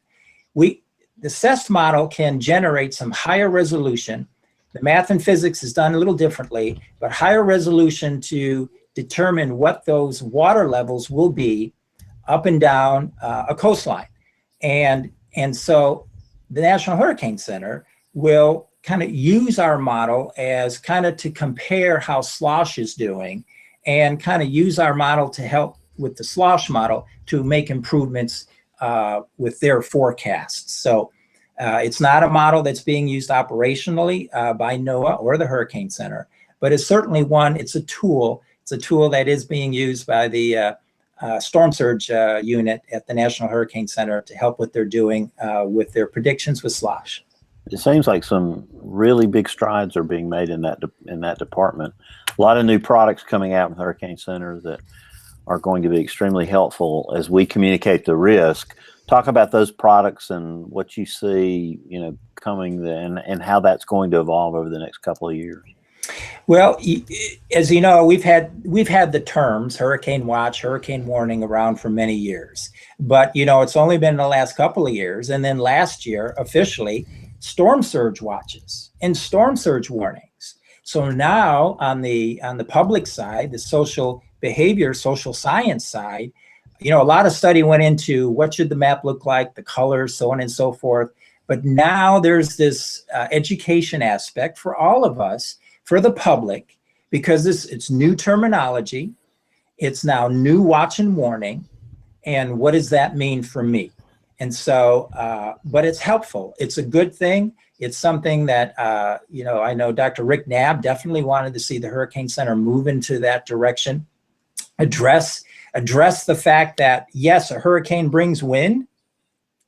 The CEST model can generate some higher resolution. The math and physics is done a little differently, but higher resolution to determine what those water levels will be up and down a coastline. And so the National Hurricane Center will kind of use our model as kind of to compare how SLOSH is doing and kind of use our model to help with the SLOSH model to make improvements with their forecasts. So it's not a model that's being used operationally by NOAA or the Hurricane Center, but it's certainly one, it's a tool. It's a tool that is being used by the storm surge unit at the National Hurricane Center to help what they're doing with their predictions with SLOSH. It seems like some really big strides are being made in that department. A lot of new products coming out with Hurricane Center that are going to be extremely helpful as we communicate the risk. Talk about those products and what you see, coming then, and how that's going to evolve over the next couple of years. Well, as you know, we've had the terms Hurricane Watch, Hurricane Warning around for many years, but it's only been in the last couple of years, and then last year officially storm surge watches and storm surge warnings. So now on the public side, the social behavior, social science side, a lot of study went into what should the map look like, the colors, so on and so forth. But now there's this education aspect for all of us, for the public, because it's new terminology. It's now new watch and warning. And what does that mean for me? And so, but it's helpful. It's a good thing. It's something that, I know Dr. Rick Knabb definitely wanted to see the Hurricane Center move into that direction. Address the fact that, yes, a hurricane brings wind,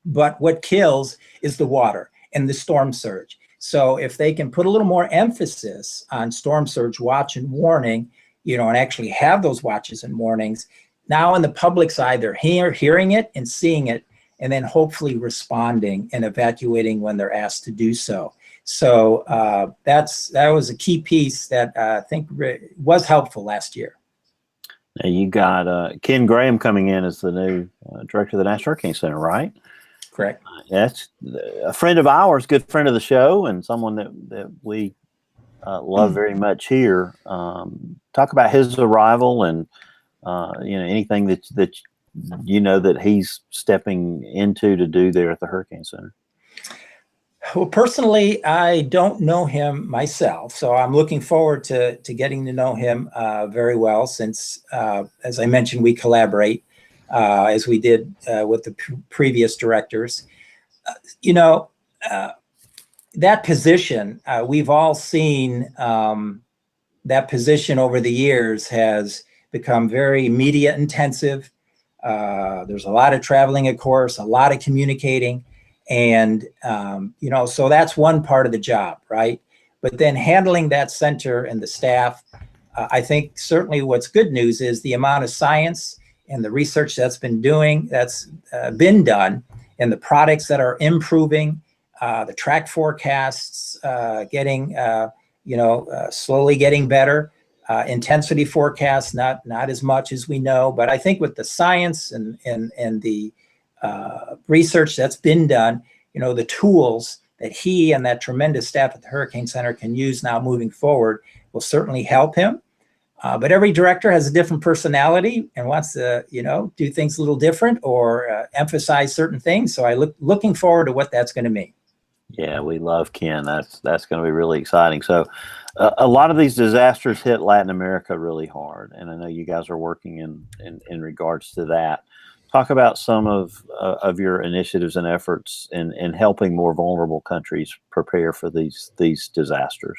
but what kills is the water and the storm surge. So if they can put a little more emphasis on storm surge watch and warning, and actually have those watches and warnings, now on the public side, they're hearing it and seeing it, and then hopefully responding and evacuating when they're asked to do so. So that was a key piece that I think was helpful last year. Now you got Ken Graham coming in as the new director of the National Hurricane Center, right? Correct. That's a friend of ours, good friend of the show, and someone that we love very much here. Talk about his arrival and anything that that he's stepping into to do there at the Hurricane Center. Well, personally, I don't know him myself, so I'm looking forward to getting to know him very well, since, as I mentioned, we collaborate as we did with the previous directors. That position, we've all seen that position over the years has become very media intensive. There's a lot of traveling, of course, a lot of communicating. And, so that's one part of the job, right? But then handling that center and the staff, I think certainly what's good news is the amount of science and the research that's been been done, and the products that are improving, the track forecasts getting, slowly getting better. Intensity forecasts, not as much as we know, but I think with the science and the research that's been done, the tools that he and that tremendous staff at the Hurricane Center can use now moving forward will certainly help him. But every director has a different personality and wants to, do things a little different or emphasize certain things. So looking forward to what that's going to mean. Yeah, we love Ken. That's going to be really exciting. So a lot of these disasters hit Latin America really hard, and I know you guys are working in regards to that. Talk about some of your initiatives and efforts in helping more vulnerable countries prepare for these disasters.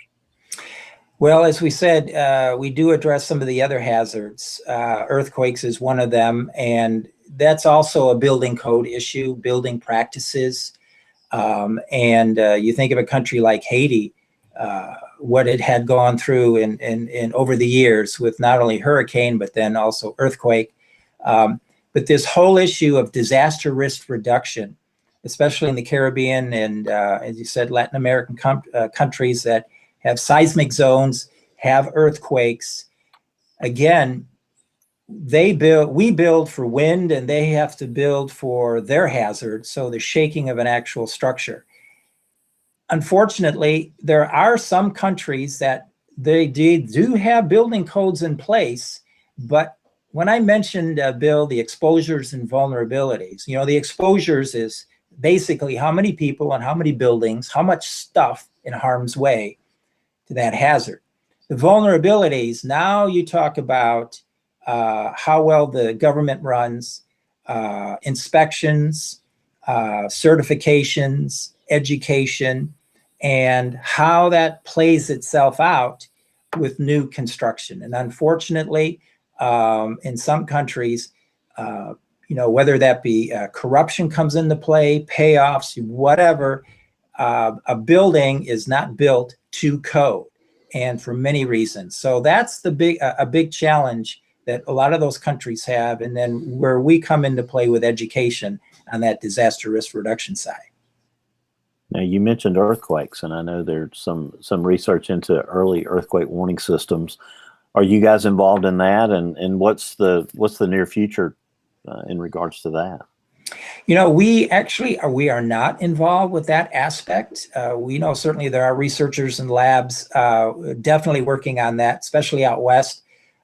Well, as we said, we do address some of the other hazards. Earthquakes is one of them, and that's also a building code issue, building practices. And you think of a country like Haiti, what it had gone through in over the years with not only hurricane, but then also earthquake. But this whole issue of disaster risk reduction, especially in the Caribbean and, as you said, Latin American countries that have seismic zones, have earthquakes. Again, we build for wind, and they have to build for their hazard, so the shaking of an actual structure. Unfortunately, there are some countries that they do have building codes in place, but when I mentioned, Bill, the exposures and vulnerabilities, the exposures is basically how many people and how many buildings, how much stuff in harm's way to that hazard. The vulnerabilities, now you talk about how well the government runs, inspections, certifications, education, and how that plays itself out with new construction. And unfortunately, in some countries, whether that be corruption comes into play, payoffs, whatever, a building is not built to code, and for many reasons. So that's a big challenge that a lot of those countries have, and then where we come into play with education on that disaster risk reduction side. Now, you mentioned earthquakes, and I know there's some research into early earthquake warning systems. Are you guys involved in that, and what's the near future in regards to that? We are not involved with that aspect. We know certainly there are researchers and labs definitely working on that, especially out west.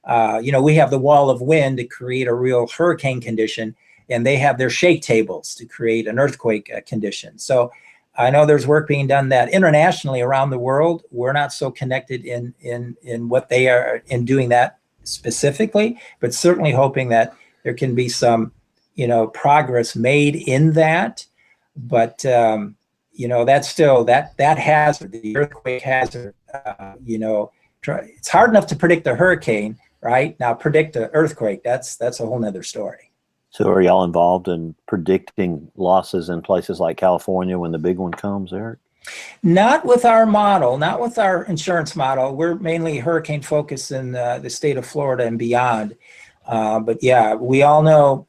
We have the wall of wind to create a real hurricane condition, and they have their shake tables to create an earthquake condition. So I know there's work being done that internationally around the world. We're not so connected in what they are in doing that specifically, but certainly hoping that there can be some, progress made in that. But, that's still that hazard, the earthquake hazard, it's hard enough to predict a hurricane, right? Now predict an earthquake, that's a whole nother story. So are y'all involved in predicting losses in places like California when the big one comes, Eric? Not with our model, not with our insurance model. We're mainly hurricane focused in the state of Florida and beyond. But yeah, we all know,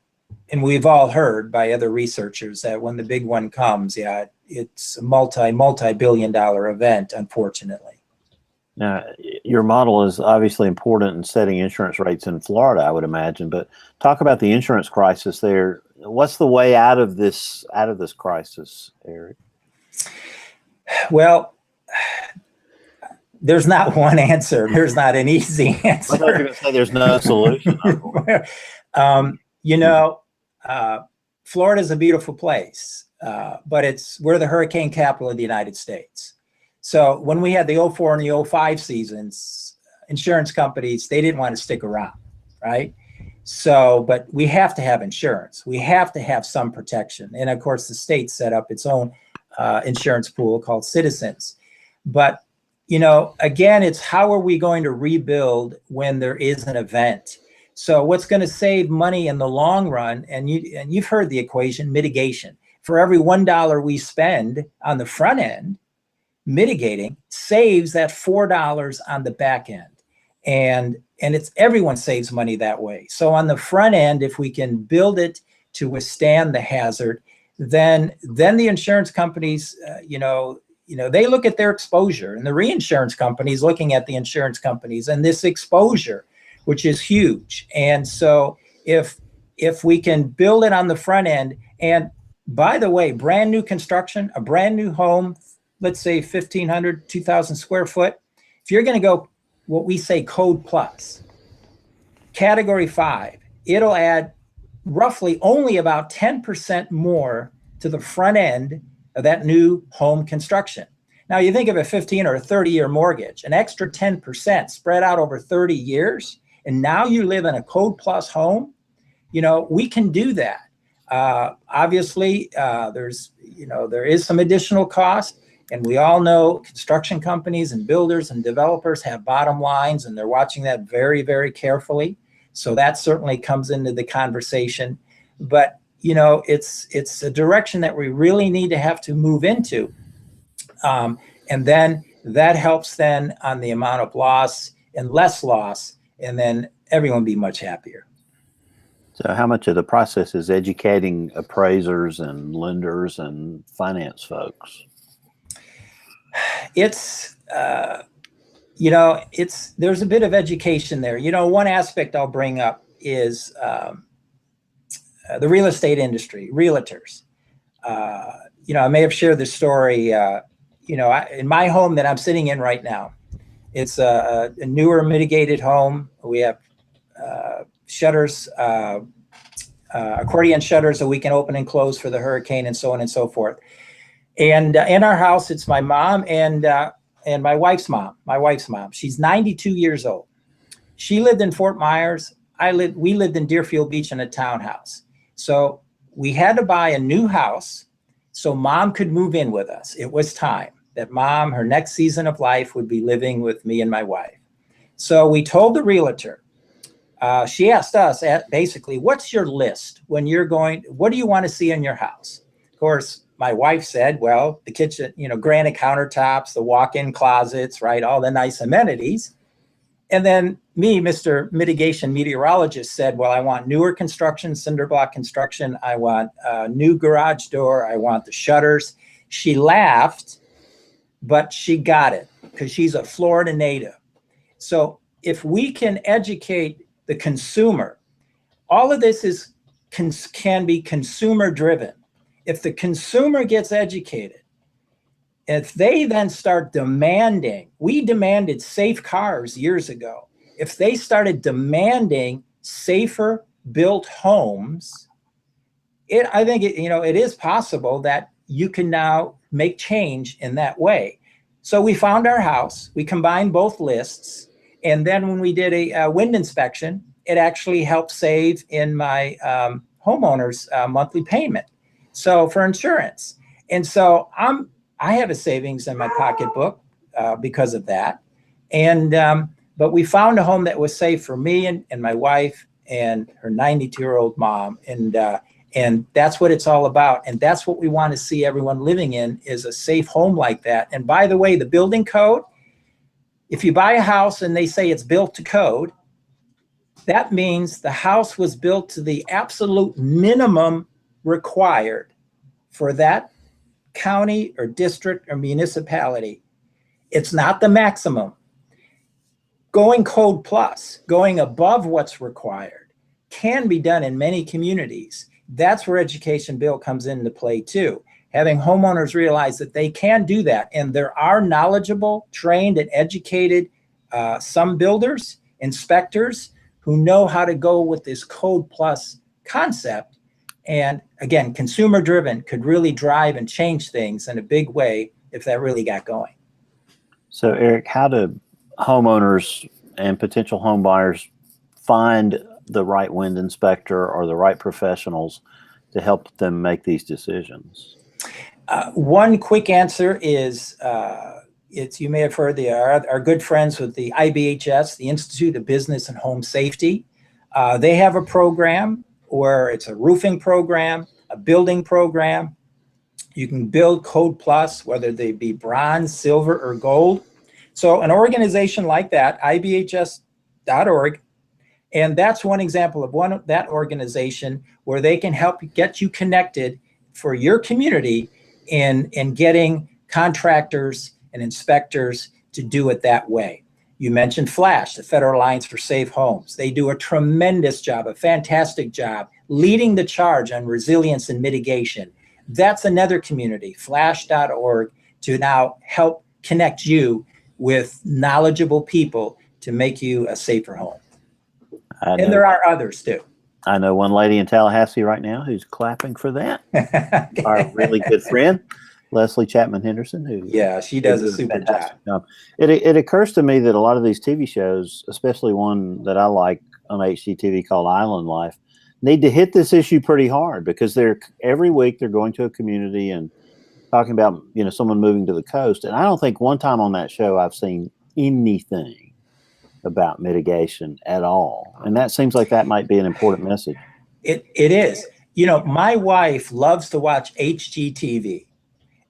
and we've all heard by other researchers that when the big one comes, it's a multi-billion dollar event, unfortunately. Now, your model is obviously important in setting insurance rates in Florida, I would imagine, but talk about the insurance crisis there. What's the way out of this crisis, Eric? Well, there's not one answer. There's not an easy answer. I thought you were going to say there's no solution. Florida is a beautiful place, but we're the hurricane capital of the United States. So when we had the 04 and the 05 seasons, insurance companies, they didn't want to stick around, right? So, but we have to have insurance. We have to have some protection. And of course, the state set up its own insurance pool called Citizens. But, again, it's how are we going to rebuild when there is an event? So what's going to save money in the long run, and you've heard the equation, mitigation. For every $1 we spend on the front end, mitigating saves that $4 on the back end. And everyone saves money that way. So on the front end, if we can build it to withstand the hazard, then the insurance companies, they look at their exposure, and the reinsurance companies looking at the insurance companies and this exposure, which is huge. And so if we can build it on the front end, and by the way, brand new construction, a brand new home, let's say 1,500, 2,000 square foot, if you're going to go what we say code plus, category 5, it'll add roughly only about 10% more to the front end of that new home construction. Now you think of a 15 or a 30-year mortgage, an extra 10% spread out over 30 years, and now you live in a code plus home. We can do that. Obviously, there is some additional cost. And we all know construction companies and builders and developers have bottom lines, and they're watching that very, very carefully. So that certainly comes into the conversation. But, it's a direction that we really need to have to move into. And then that helps then on the amount of loss and less loss, and then everyone be much happier. So how much of the process is educating appraisers and lenders and finance folks? There's a bit of education there. One aspect I'll bring up is the real estate industry, realtors. I may have shared this story, in my home that I'm sitting in right now. It's a newer mitigated home. We have shutters, accordion shutters that we can open and close for the hurricane and so on and so forth. And in our house, it's my mom and my wife's mom. My wife's mom. She's 92 years old. She lived in Fort Myers. We lived in Deerfield Beach in a townhouse. So we had to buy a new house so mom could move in with us. It was time that mom, her next season of life, would be living with me and my wife. So we told the realtor. She asked us basically, what's your list when you're going? What do you want to see in your house? Of course. My wife said, well, the kitchen, granite countertops, the walk-in closets, right? All the nice amenities. And then me, Mr. Mitigation Meteorologist, said, well, I want newer construction, cinder block construction. I want a new garage door. I want the shutters. She laughed, but she got it because she's a Florida native. So if we can educate the consumer, all of this can be consumer driven. If the consumer gets educated, if they then start demanding, we demanded safe cars years ago. if they started demanding safer built homes, I think it is possible that you can now make change in that way. So we found our house, we combined both lists, and then when we did a wind inspection, it actually helped save in my homeowner's monthly payment. So for insurance. And so I have a savings in my pocketbook because of that. And but we found a home that was safe for me and my wife and her 92-year-old mom. And that's what it's all about. And that's what we want to see everyone living in, is a safe home like that. And by the way, the building code, if you buy a house and they say it's built to code, that means the house was built to the absolute minimum required for that county or district or municipality. It's not the maximum. Going code plus, going above what's required, can be done in many communities. That's where Education Bill comes into play too. Having homeowners realize that they can do that. And there are knowledgeable, trained, and educated some builders, inspectors, who know how to go with this code plus concept. And again, consumer driven, could really drive and change things in a big way if that really got going. So Eric, how do homeowners and potential home buyers find the right wind inspector or the right professionals to help them make these decisions? One quick answer is, you may have heard our good friends with the IBHS, the Institute of Business and Home Safety. They have a program where it's a roofing program, a building program. You can build code plus, whether they be bronze, silver, or gold. So an organization like that, IBHS.org, and that's one example of that organization where they can help get you connected for your community in getting contractors and inspectors to do it that way. You mentioned FLASH, the Federal Alliance for Safe Homes. They do a tremendous job, a fantastic job, leading the charge on resilience and mitigation. That's another community, flash.org, to now help connect you with knowledgeable people to make you a safer home. And there are others too. I know one lady in Tallahassee right now who's clapping for that. Our really good friend, Leslie Chapman Henderson. She does a super job. It occurs to me that a lot of these TV shows, especially one that I like on HGTV called Island Life, need to hit this issue pretty hard, because every week they're going to a community and talking about someone moving to the coast. And I don't think one time on that show I've seen anything about mitigation at all. And that seems like that might be an important message. It is. My wife loves to watch HGTV.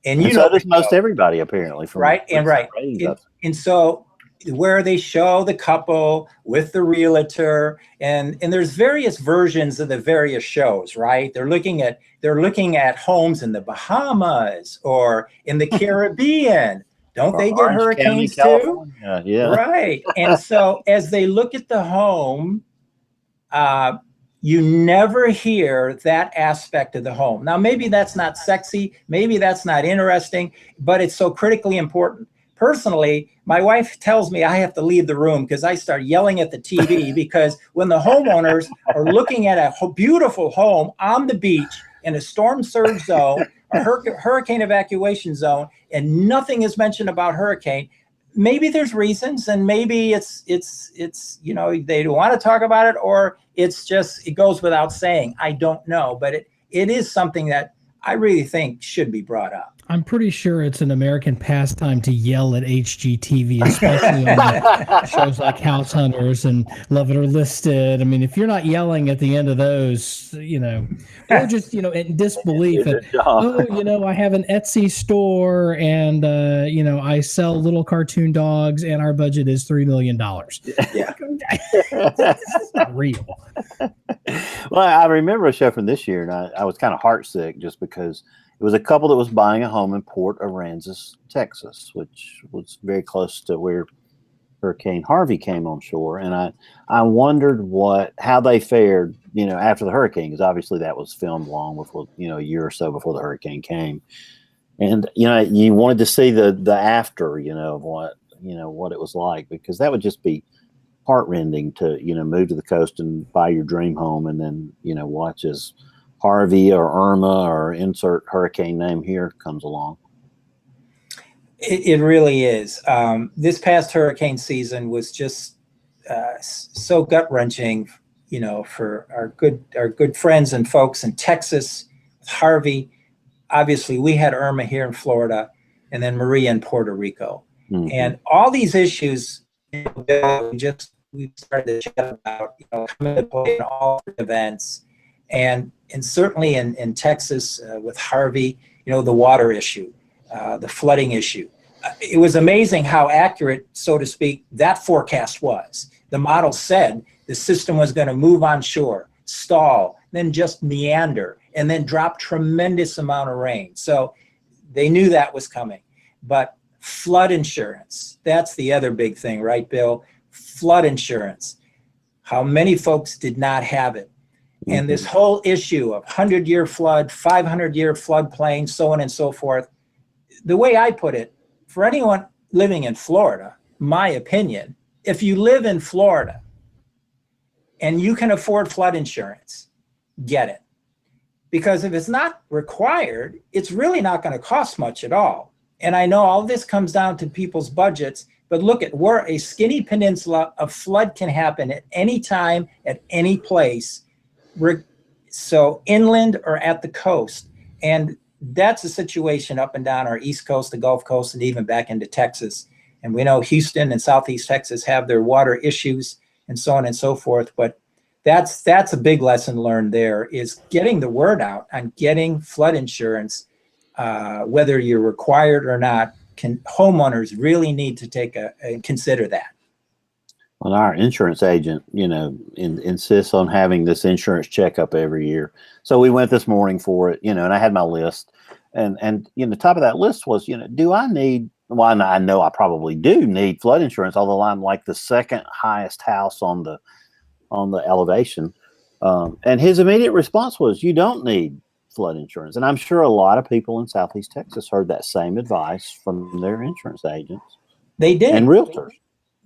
And so does most everybody, apparently. Right. And so where they show the couple with the realtor, and there's various versions of the various shows, right? They're looking at homes in the Bahamas or in the Caribbean. Don't they get hurricanes too? Yeah. Right. And so as they look at the home, you never hear that aspect of the home. Now, maybe that's not sexy, maybe that's not interesting, but it's so critically important. Personally, my wife tells me I have to leave the room because I start yelling at the TV, because when the homeowners are looking at a beautiful home on the beach in a storm surge zone, a hurricane evacuation zone, and nothing is mentioned about hurricane, maybe there's reasons, and maybe it's they don't want to talk about it, or it goes without saying. I don't know, but it is something that I really think should be brought up. I'm pretty sure it's an American pastime to yell at HGTV, especially on shows like House Hunters and Love It or Listed. I mean, if you're not yelling at the end of those, or just, in disbelief that, I have an Etsy store and, I sell little cartoon dogs and our budget is $3 million. Yeah. It's not real. Well, I remember a show from this year, and I was kind of heartsick just because it was a couple that was buying a home in Port Aransas, Texas, which was very close to where Hurricane Harvey came on shore. And I wondered how they fared, after the hurricane, because obviously that was filmed long before, a year or so before the hurricane came. And, you wanted to see the after, of what it was like, because that would just be heartrending to, move to the coast and buy your dream home and then, watch as Harvey or Irma or insert hurricane name here comes along. It really is. This past hurricane season was just so gut-wrenching, for our good friends and folks in Texas, Harvey. Obviously, we had Irma here in Florida, and then Maria in Puerto Rico. Mm-hmm. And all these issues, we started to chat about, coming to play in all events, and certainly in Texas with Harvey, the water issue, the flooding issue. It was amazing how accurate, so to speak, that forecast was. The model said the system was going to move on shore, stall, then just meander, and then drop tremendous amount of rain. So they knew that was coming. But flood insurance, that's the other big thing, right, Bill? Flood insurance. How many folks did not have it? Mm-hmm. And this whole issue of 100-year flood, 500-year floodplain, so on and so forth. The way I put it, for anyone living in Florida, my opinion, if you live in Florida and you can afford flood insurance, get it. Because if it's not required, it's really not going to cost much at all. And I know all this comes down to people's budgets, but look at where a skinny peninsula, a flood can happen at any time, at any place. So inland or at the coast. And that's a situation up and down our East Coast, the Gulf Coast, and even back into Texas. And we know Houston and Southeast Texas have their water issues and so on and so forth. But that's a big lesson learned there, is getting the word out on getting flood insurance, whether you're required or not. Homeowners really need to consider that. Well, our insurance agent, insists on having this insurance checkup every year. So we went this morning for it, and I had my list, and the top of that list was, do I need? Well, I know I probably do need flood insurance, although I'm like the second highest house on the elevation. And his immediate response was, you don't need flood insurance. And I'm sure a lot of people in Southeast Texas heard that same advice from their insurance agents. They did. And realtors.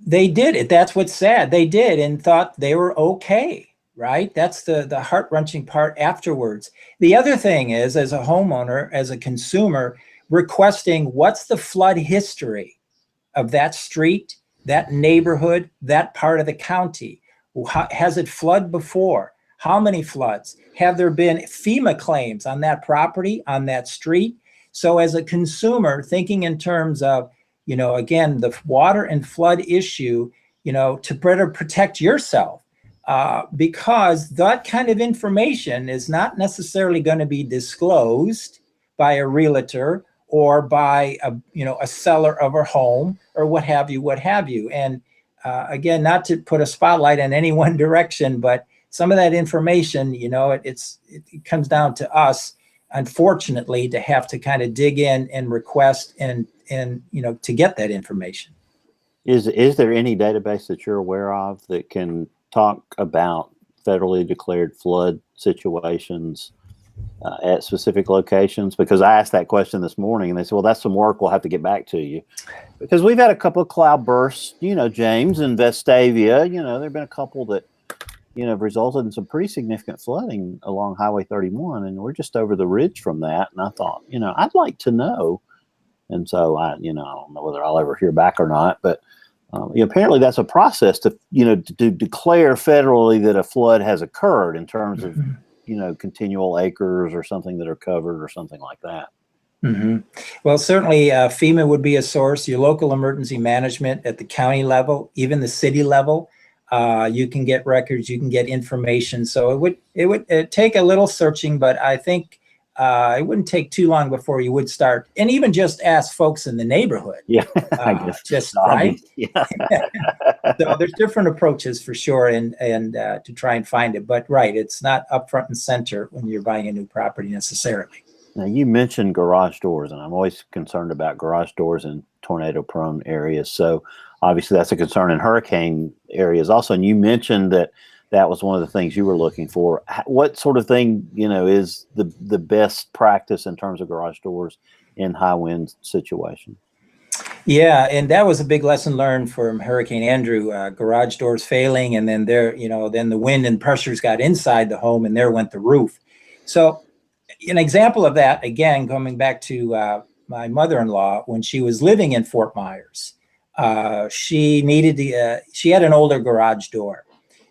They did it. That's what's sad. They did, and thought they were okay, right? That's the heart-wrenching part afterwards. The other thing is, as a homeowner, as a consumer, requesting what's the flood history of that street, that neighborhood, that part of the county. Has it flooded before? How many floods? Have there been FEMA claims on that property, on that street? So as a consumer, thinking in terms of, again, the water and flood issue, to better protect yourself, because that kind of information is not necessarily going to be disclosed by a realtor or by a seller of a home or what have you. And again, not to put a spotlight in any one direction, but some of that information, it comes down to us, unfortunately, to have to kind of dig in and request and to get that information. Is there any database that you're aware of that can talk about federally declared flood situations at specific locations? Because I asked that question this morning and they said, well, that's some work. We'll have to get back to you. Because we've had a couple of cloud bursts, James and Vestavia, there've been a couple that, have resulted in some pretty significant flooding along Highway 31. And we're just over the ridge from that. And I thought, I'd like to know. And so I don't know whether I'll ever hear back or not, but apparently that's a process to declare federally that a flood has occurred in terms of, continual acres or something that are covered or something like that. Mm-hmm. Well, certainly FEMA would be a source, your local emergency management at the county level, even the city level. You can get records, you can get information. So it would take a little searching, but I think it wouldn't take too long before you would start, and even just ask folks in the neighborhood. Yeah, I guess just right. Yeah. So there's different approaches for sure, and to try and find it. But right, it's not up front and center when you're buying a new property necessarily. Now you mentioned garage doors, and I'm always concerned about garage doors in tornado-prone areas. So obviously that's a concern in hurricane areas also. And you mentioned that was one of the things you were looking for. What sort of thing, is the best practice in terms of garage doors in high wind situations? Yeah, and that was a big lesson learned from Hurricane Andrew. Garage doors failing, and then then the wind and pressures got inside the home, and there went the roof. So, an example of that, again, coming back to my mother-in-law, when she was living in Fort Myers, she she had an older garage door.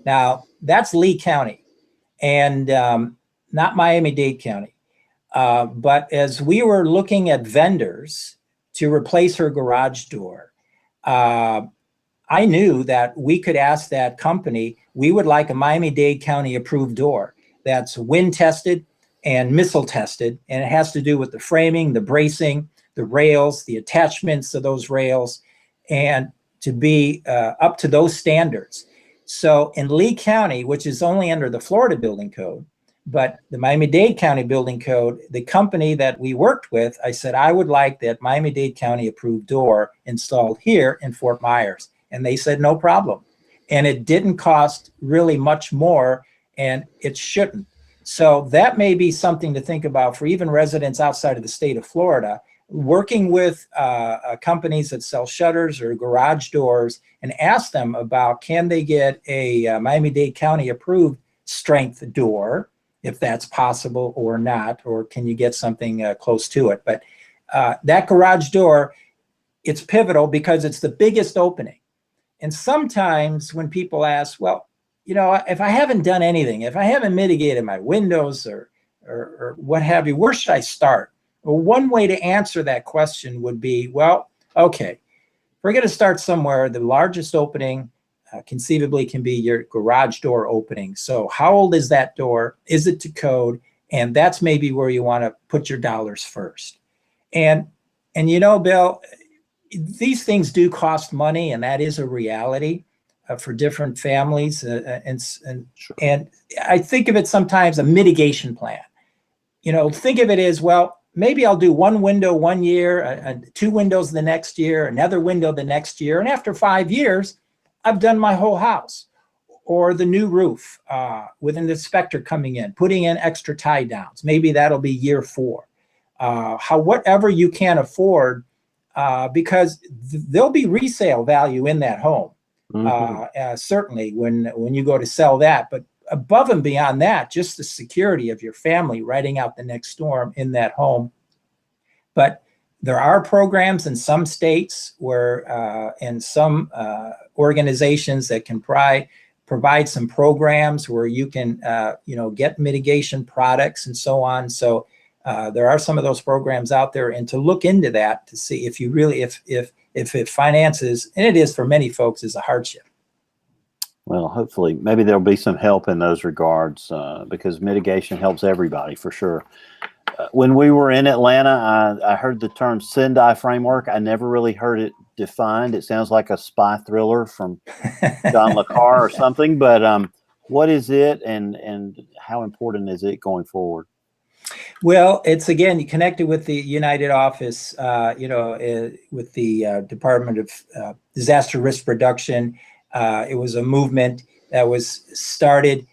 Now that's Lee County, and not Miami-Dade County. But as we were looking at vendors to replace her garage door, I knew that we could ask that company, we would like a Miami-Dade County approved door that's wind tested and missile tested. And it has to do with the framing, the bracing, the rails, the attachments to those rails, and to be up to those standards. So in Lee County, which is only under the Florida Building Code, but the Miami-Dade County Building Code, the company that we worked with, I said, I would like that Miami-Dade County approved door installed here in Fort Myers. And they said, no problem. And it didn't cost really much more, and it shouldn't. So that may be something to think about for even residents outside of the state of Florida, working with companies that sell shutters or garage doors, and ask them about, can they get a Miami-Dade County approved strength door, if that's possible or not, or can you get something close to it? But that garage door, it's pivotal because it's the biggest opening. And sometimes when people ask, well, if I haven't done anything, if I haven't mitigated my windows or what have you, where should I start? Well, one way to answer that question would be, well, okay, we're going to start somewhere. The largest opening conceivably can be your garage door opening. So how old is that door? Is it to code? And that's maybe where you want to put your dollars first. And Bill, these things do cost money, and that is a reality for different families. Sure. And I think of it sometimes a mitigation plan. Think of it as, well, maybe I'll do one window 1 year, 2 windows the next year, another window the next year. And after 5 years, I've done my whole house. Or the new roof with an inspector coming in, putting in extra tie downs. Maybe that'll be year 4. Whatever you can afford, because there'll be resale value in that home. Mm-hmm. Certainly when you go to sell that. But above and beyond that, just the security of your family riding out the next storm in that home. But there are programs in some states where, and some organizations that can provide some programs where you can, get mitigation products and so on. So there are some of those programs out there, and to look into that to see if you really, if it finances, and it is for many folks, is a hardship. Well, hopefully, maybe there'll be some help in those regards because mitigation helps everybody for sure. When we were in Atlanta, I heard the term Sendai framework. I never really heard it defined. It sounds like a spy thriller from John le Carre or something. But what is it, and how important is it going forward? Well, it's, again, connected with the United Office, with the Department of Disaster Risk Reduction. It was a movement that was started.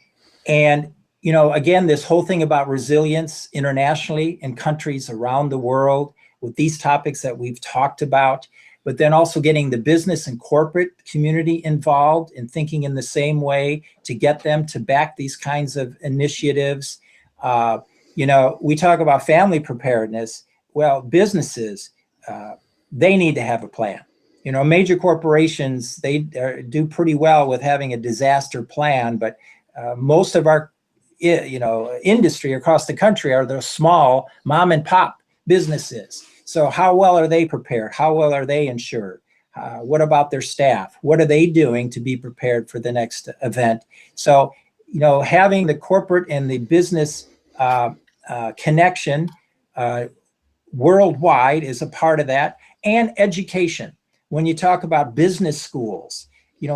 And, again, this whole thing about resilience internationally in countries around the world with these topics that we've talked about, but then also getting the business and corporate community involved in thinking in the same way to get them to back these kinds of initiatives. We talk about family preparedness. Well, businesses, they need to have a plan. Major corporations, they do pretty well with having a disaster plan, but most of our, industry across the country are those small mom and pop businesses. So how well are they prepared? How well are they insured? What about their staff? What are they doing to be prepared for the next event? So, having the corporate and the business connection worldwide is a part of that, and education. When you talk about business schools,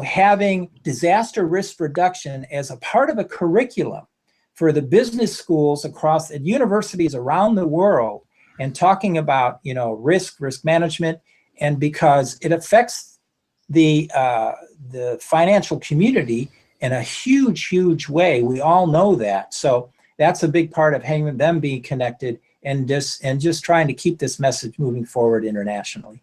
having disaster risk reduction as a part of a curriculum for the business schools across at universities around the world, and talking about, risk management, and because it affects the financial community in a huge way. We all know that. So that's a big part of having them be connected and just trying to keep this message moving forward internationally.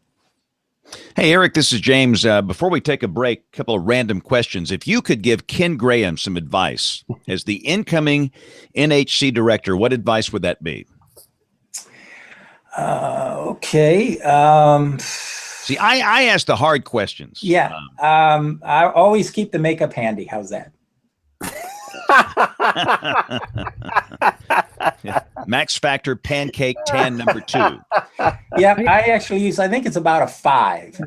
Hey, Eric, this is James. Before we take a break, a couple of random questions. If you could give Ken Graham some advice as the incoming NHC director, what advice would that be? Okay. See, I ask the hard questions. Yeah. I always keep the makeup handy. How's that? Max Factor Pancake Tan number 2. Yeah, I actually use, I think it's about a 5.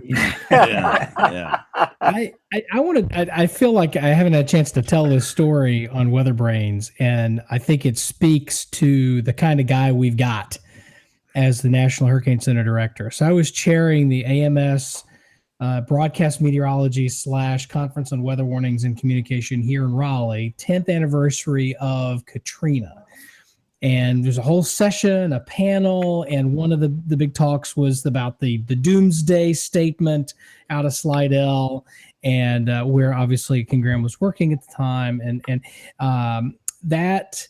Yeah. I feel like I haven't had a chance to tell this story on WeatherBrains, and I think it speaks to the kind of guy we've got as the National Hurricane Center director. So I was chairing the AMS broadcast meteorology / conference on weather warnings and communication here in Raleigh, 10th anniversary of Katrina. And there's a whole session, a panel, and one of the big talks was about the doomsday statement out of Slidell, and where obviously Ken Graham was working at the time, and that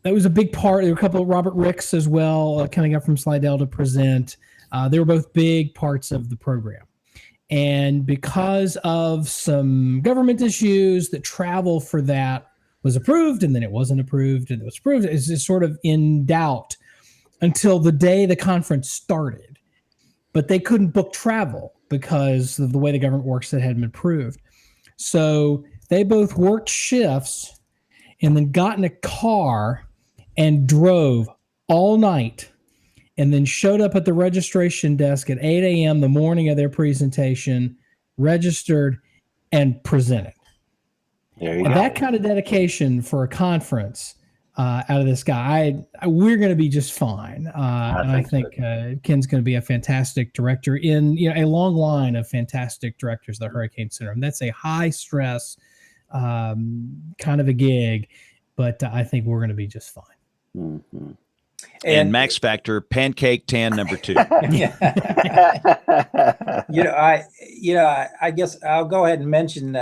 was a big part. There were a couple of Robert Ricks as well coming up from Slidell to present. They were both big parts of the program. And because of some government issues, that travel for that was approved, and then it wasn't approved, and it was approved. It's just sort of in doubt until the day the conference started. But they couldn't book travel because of the way the government works that hadn't been approved. So they both worked shifts and then got in a car and drove all night, and then showed up at the registration desk at 8 a.m. the morning of their presentation, registered, and presented. There you And go. that kind of dedication for a conference out of this guy, we're going to be just fine. And I think Ken's going to be a fantastic director in a long line of fantastic directors of the Hurricane Center. And that's a high stress kind of a gig, but I think we're going to be just fine. Mm-hmm. And Max Factor Pancake Tan number 2. I guess I'll go ahead and mention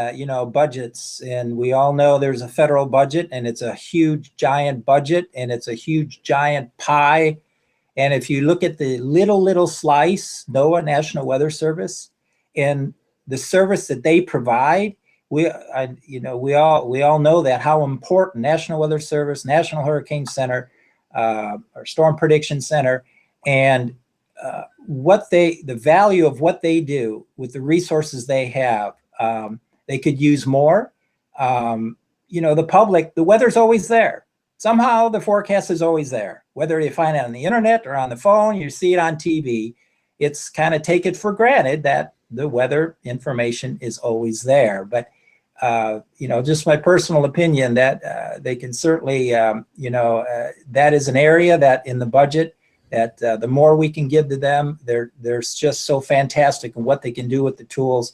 budgets, and we all know there's a federal budget, and it's a huge giant budget, and it's a huge giant pie. And if you look at the little slice, NOAA, National Weather Service, and the service that they provide, we all know that how important National Weather Service, National Hurricane Center, our Storm Prediction Center, and the value of what they do with the resources they have. They could use more. The public, the weather's always there. Somehow the forecast is always there. Whether you find it on the internet or on the phone, you see it on TV, it's kind of take it for granted that the weather information is always there. But just my personal opinion that they can certainly, that is an area that in the budget that the more we can give to them, they're just so fantastic in what they can do with the tools.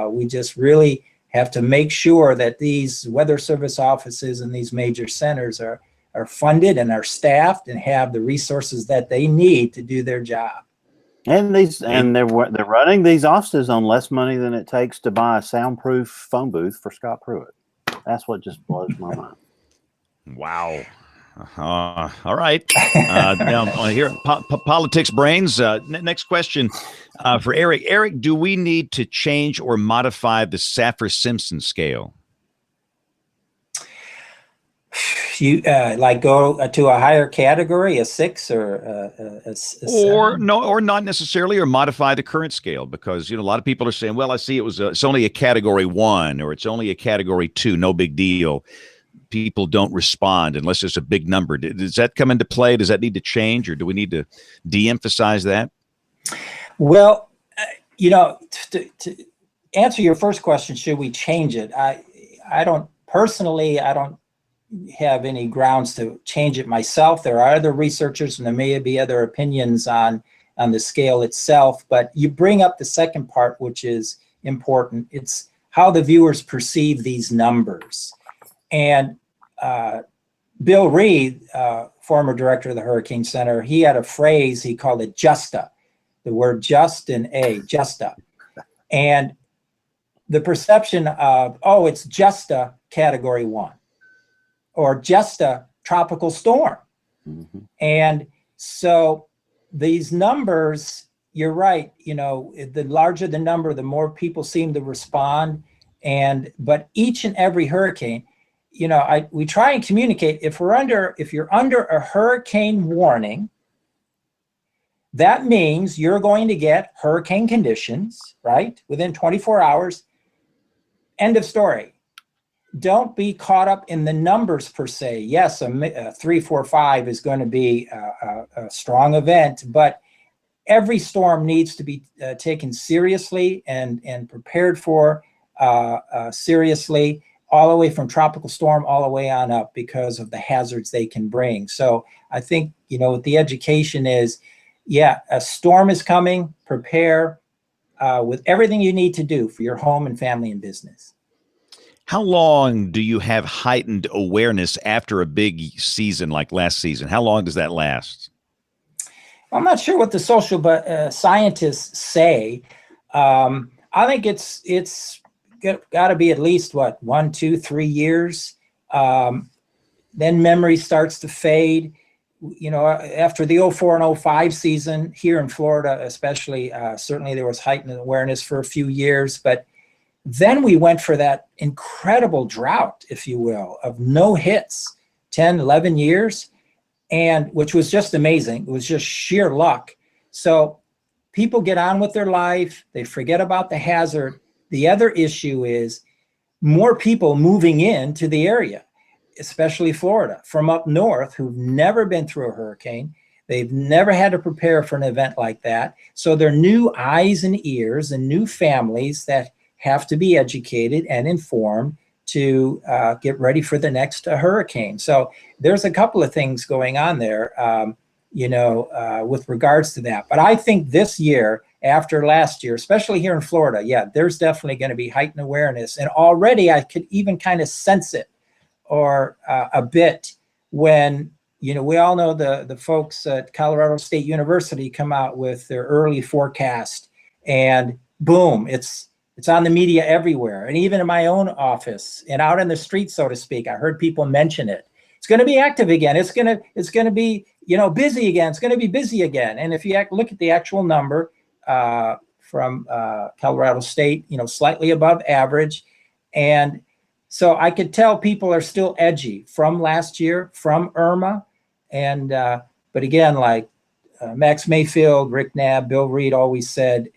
We just really have to make sure that these weather service offices and these major centers are funded and are staffed and have the resources that they need to do their job. And they're running these offices on less money than it takes to buy a soundproof phone booth for Scott Pruitt. That's what just blows my mind. Wow. All right. Now here, politics brains. Next question for Eric. Eric, do we need to change or modify the Saffir-Simpson scale? You go to a higher category, a 6 or a 7? Or not necessarily, or modify the current scale, because a lot of people are saying, well, I see it's only a category 1 or it's only a category 2, no big deal. People don't respond unless there's a big number. Does that come into play? Does that need to change, or do we need to de-emphasize that? Well, to answer your first question, should we change it? I don't have any grounds to change it myself. There are other researchers and there may be other opinions on the scale itself, but you bring up the second part, which is important. It's how the viewers perceive these numbers. And Bill Reed, former director of the Hurricane Center, he had a phrase, he called it justa, the word just and justa. And the perception of, it's just a category 1. Or just a tropical storm. Mm-hmm. And so these numbers, you're right. The larger the number, the more people seem to respond. But each and every hurricane, we try and communicate. If you're under a hurricane warning, that means you're going to get hurricane conditions, right? Within 24 hours. End of story. Don't be caught up in the numbers per se. Yes, a 3, 4, 5 is going to be a strong event, but every storm needs to be taken seriously and prepared for seriously, all the way from tropical storm all the way on up, because of the hazards they can bring. So I think, what the education is, a storm is coming, prepare with everything you need to do for your home and family and business. How long do you have heightened awareness after a big season like last season? How long does that last? I'm not sure what the social scientists say. I think it's got to be at least 1, 2, 3 years. Then memory starts to fade. After the 04 and 05 season here in Florida, especially, certainly there was heightened awareness for a few years, but then we went for that incredible drought, if you will, of no hits, 10, 11 years, and which was just amazing. It was just sheer luck. So people get on with their life. They forget about the hazard. The other issue is more people moving into the area, especially Florida, from up north, who've never been through a hurricane. They've never had to prepare for an event like that. So they're new eyes and ears and new families that have to be educated and informed to get ready for the next hurricane. So there's a couple of things going on there, with regards to that. But I think this year, after last year, especially here in Florida, there's definitely going to be heightened awareness. And already I could even kind of sense it or a bit when, we all know the folks at Colorado State University come out with their early forecast, and boom, it's on the media everywhere. And even in my own office and out in the street, so to speak, I heard people mention it. It's going to be active again. It's going to be, busy again. It's going to be busy again. And if you look at the actual number from Colorado State, slightly above average. And so I could tell people are still edgy from last year, from Irma. And, but again, like Max Mayfield, Rick Knabb, Bill Reed always said,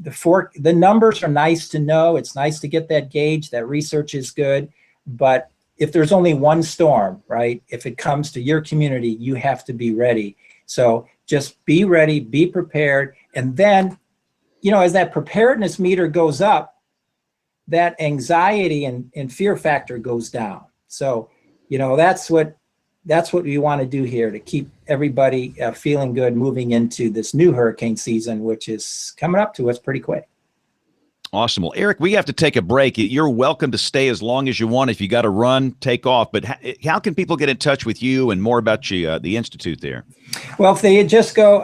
the numbers are nice to know. It's nice to get that gauge. That research is good. But if there's only one storm, right, if it comes to your community, you have to be ready. So just be ready, be prepared. And then, as that preparedness meter goes up, that anxiety and fear factor goes down. So, that's what we want to do here to keep everybody feeling good moving into this new hurricane season, which is coming up to us pretty quick. Awesome. Well, Eric, we have to take a break. You're welcome to stay as long as you want. If you got to run, take off. But how can people get in touch with you and more about you, the Institute there? Well, if they just go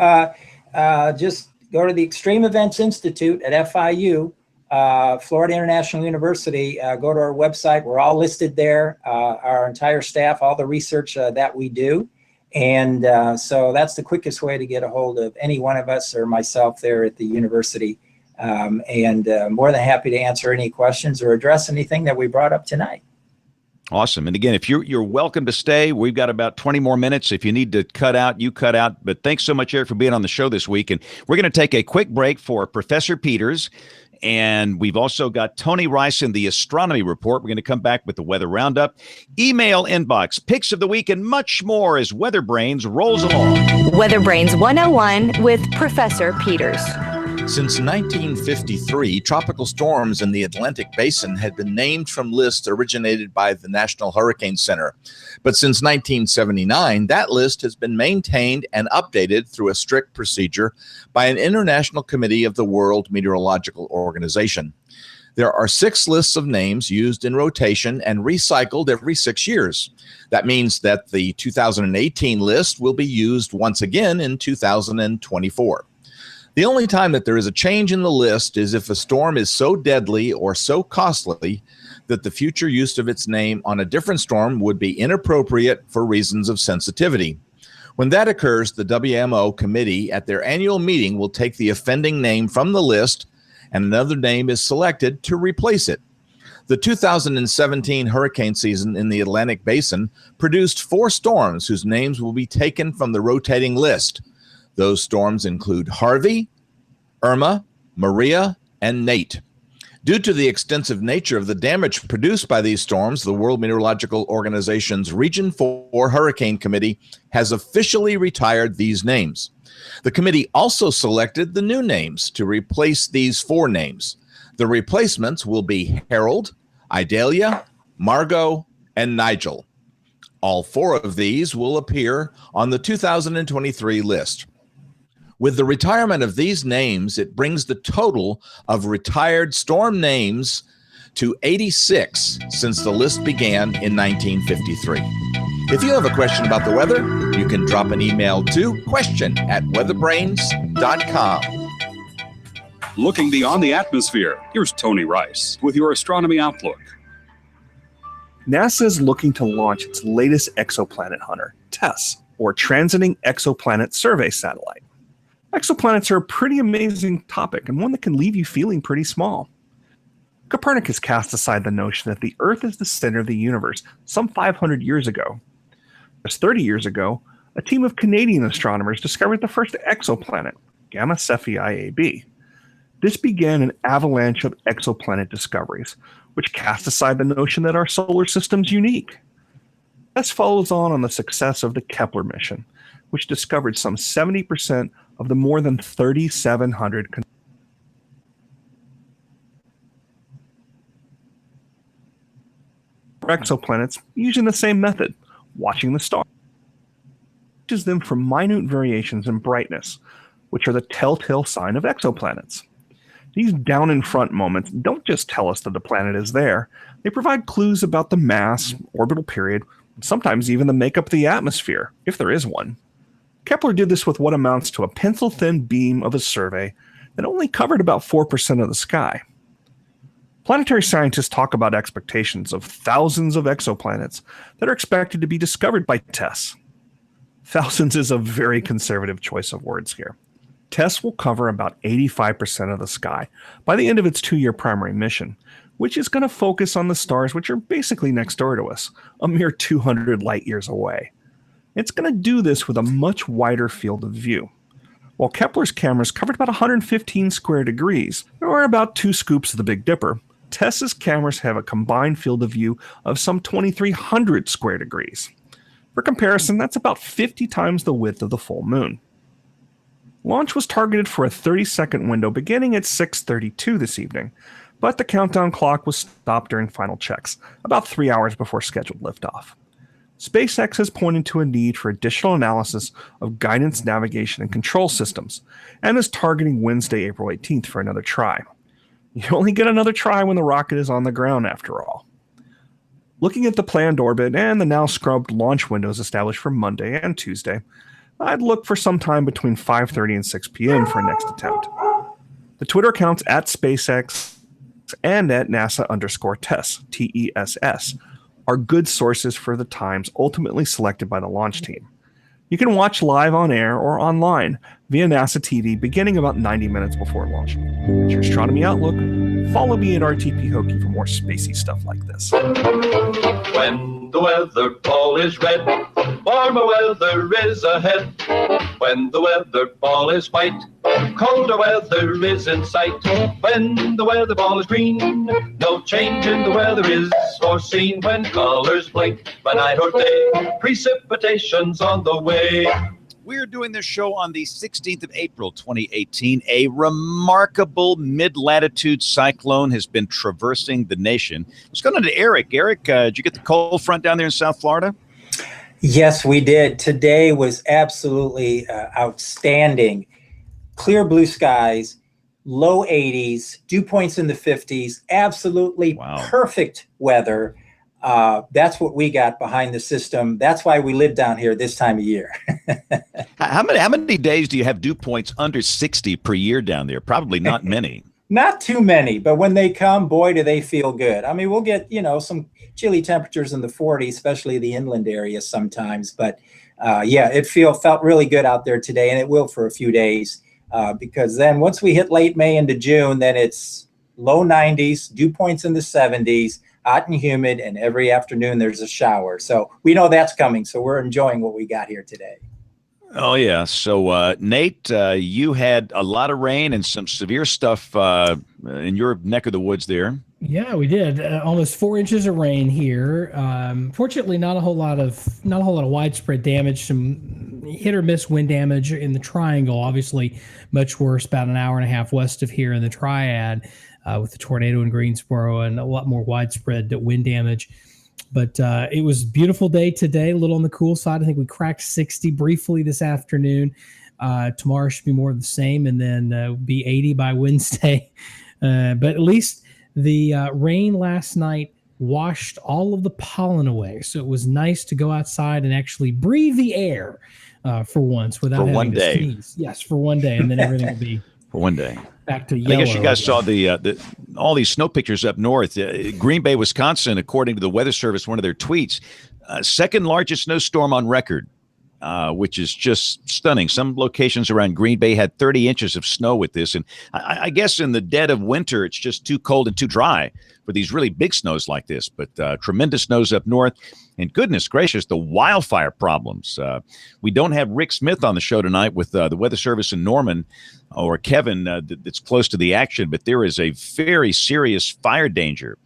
to the Extreme Events Institute at FIU, Florida International University, go to our website. We're all listed there, our entire staff, all the research that we do. And so that's the quickest way to get a hold of any one of us or myself there at the university. And more than happy to answer any questions or address anything that we brought up tonight. Awesome. And again, if you're welcome to stay. We've got about 20 more minutes. If you need to cut out, you cut out. But thanks so much, Eric, for being on the show this week. And we're going to take a quick break for Professor Peters. And we've also got Tony Rice in the Astronomy Report. We're going to come back with the Weather Roundup, email inbox, picks of the week, and much more as WeatherBrains rolls along. WeatherBrains 101 with Professor Peters. Since 1953, tropical storms in the Atlantic Basin had been named from lists originated by the National Hurricane Center. But since 1979, that list has been maintained and updated through a strict procedure by an international committee of the World Meteorological Organization. There are 6 lists of names used in rotation and recycled every 6 years. That means that the 2018 list will be used once again in 2024. The only time that there is a change in the list is if a storm is so deadly or so costly that the future use of its name on a different storm would be inappropriate for reasons of sensitivity. When that occurs, the WMO committee at their annual meeting will take the offending name from the list, and another name is selected to replace it. The 2017 hurricane season in the Atlantic Basin produced 4 storms whose names will be taken from the rotating list. Those storms include Harvey, Irma, Maria, and Nate. Due to the extensive nature of the damage produced by these storms, the World Meteorological Organization's Region 4 Hurricane Committee has officially retired these names. The committee also selected the new names to replace these 4 names. The replacements will be Harold, Idalia, Margot, and Nigel. All 4 of these will appear on the 2023 list. With the retirement of these names, it brings the total of retired storm names to 86 since the list began in 1953. If you have a question about the weather, you can drop an email to question@weatherbrains.com. Looking beyond the atmosphere, here's Tony Rice with your Astronomy Outlook. NASA is looking to launch its latest exoplanet hunter, TESS, or Transiting Exoplanet Survey Satellite. Exoplanets are a pretty amazing topic and one that can leave you feeling pretty small. Copernicus cast aside the notion that the Earth is the center of the universe some 500 years ago. Just 30 years ago, a team of Canadian astronomers discovered the first exoplanet, Gamma Cephei AB. This began an avalanche of exoplanet discoveries, which cast aside the notion that our solar system's unique. This follows on the success of the Kepler mission, which discovered some 70% of the more than 3,700 exoplanets using the same method, watching the stars. It teaches them for minute variations in brightness, which are the telltale sign of exoplanets. These down-in-front moments don't just tell us that the planet is there. They provide clues about the mass, orbital period, and sometimes even the makeup of the atmosphere, if there is one. Kepler did this with what amounts to a pencil-thin beam of a survey that only covered about 4% of the sky. Planetary scientists talk about expectations of thousands of exoplanets that are expected to be discovered by TESS. Thousands is a very conservative choice of words here. TESS will cover about 85% of the sky by the end of its 2-year primary mission, which is going to focus on the stars which are basically next door to us, a mere 200 light years away. It's going to do this with a much wider field of view. While Kepler's cameras covered about 115 square degrees, or about 2 scoops of the Big Dipper, TESS's cameras have a combined field of view of some 2,300 square degrees. For comparison, that's about 50 times the width of the full moon. Launch was targeted for a 30-second window beginning at 6:32 this evening, but the countdown clock was stopped during final checks, about 3 hours before scheduled liftoff. SpaceX has pointed to a need for additional analysis of guidance, navigation, and control systems, and is targeting Wednesday, April 18th for another try. You only get another try when the rocket is on the ground, after all. Looking at the planned orbit and the now scrubbed launch windows established for Monday and Tuesday, I'd look for some time between 5:30 and 6 p.m. for a next attempt. The Twitter accounts at SpaceX and at NASA_TESS, TESS, are good sources for the times ultimately selected by the launch team. You can watch live on air or online via NASA TV beginning about 90 minutes before launch. It's your Astronomy Outlook. Follow me at RTP Hokie for more spacey stuff like this. When the weather ball is red, warmer weather is ahead. When the weather ball is white, colder weather is in sight. When the weather ball is green, no change in the weather is foreseen. When colors blink by night or day, precipitation's on the way. We're doing this show on the 16th of April, 2018. A remarkable mid-latitude cyclone has been traversing the nation. Let's go on to Eric. Eric, did you get the cold front down there in South Florida? Yes, we did. Today was absolutely outstanding. Clear blue skies, low 80s, dew points in the 50s, absolutely perfect weather. That's what we got behind the system. That's why we live down here this time of year. How many days do you have dew points under 60 per year down there? Probably not many. Not too many, but when they come, boy, do they feel good. I mean, we'll get, some chilly temperatures in the 40s, especially the inland areas sometimes. But yeah, it felt really good out there today, and it will for a few days because then once we hit late May into June, then it's low 90s, dew points in the 70s, hot and humid, and every afternoon there's a shower. So we know that's coming. So we're enjoying what we got here today. Oh, yeah. So, Nate, you had a lot of rain and some severe stuff in your neck of the woods there. Yeah, we did. Almost 4 inches of rain here. Fortunately, not a whole lot of widespread damage. Some hit or miss wind damage in the Triangle. Obviously, much worse about an hour and a half west of here in the Triad with the tornado in Greensboro, and a lot more widespread wind damage. But it was a beautiful day today, a little on the cool side. I think we cracked 60 briefly this afternoon. Tomorrow should be more of the same, and then be 80 by Wednesday. But at least the rain last night washed all of the pollen away. So it was nice to go outside and actually breathe the air for once without having to sneeze. Yes, for one day, and then everything will be for one day. Back to yellow. I guess you guys saw the all these snow pictures up north. Green Bay, Wisconsin, according to the Weather Service, one of their tweets, second largest snowstorm on record, which is just stunning. Some locations around Green Bay had 30 inches of snow with this. And I guess in the dead of winter, it's just too cold and too dry for these really big snows like this. But tremendous snows up north. And goodness gracious, the wildfire problems. We don't have Rick Smith on the show tonight with the Weather Service in Norman, or Kevin that's close to the action, but there is a very serious fire danger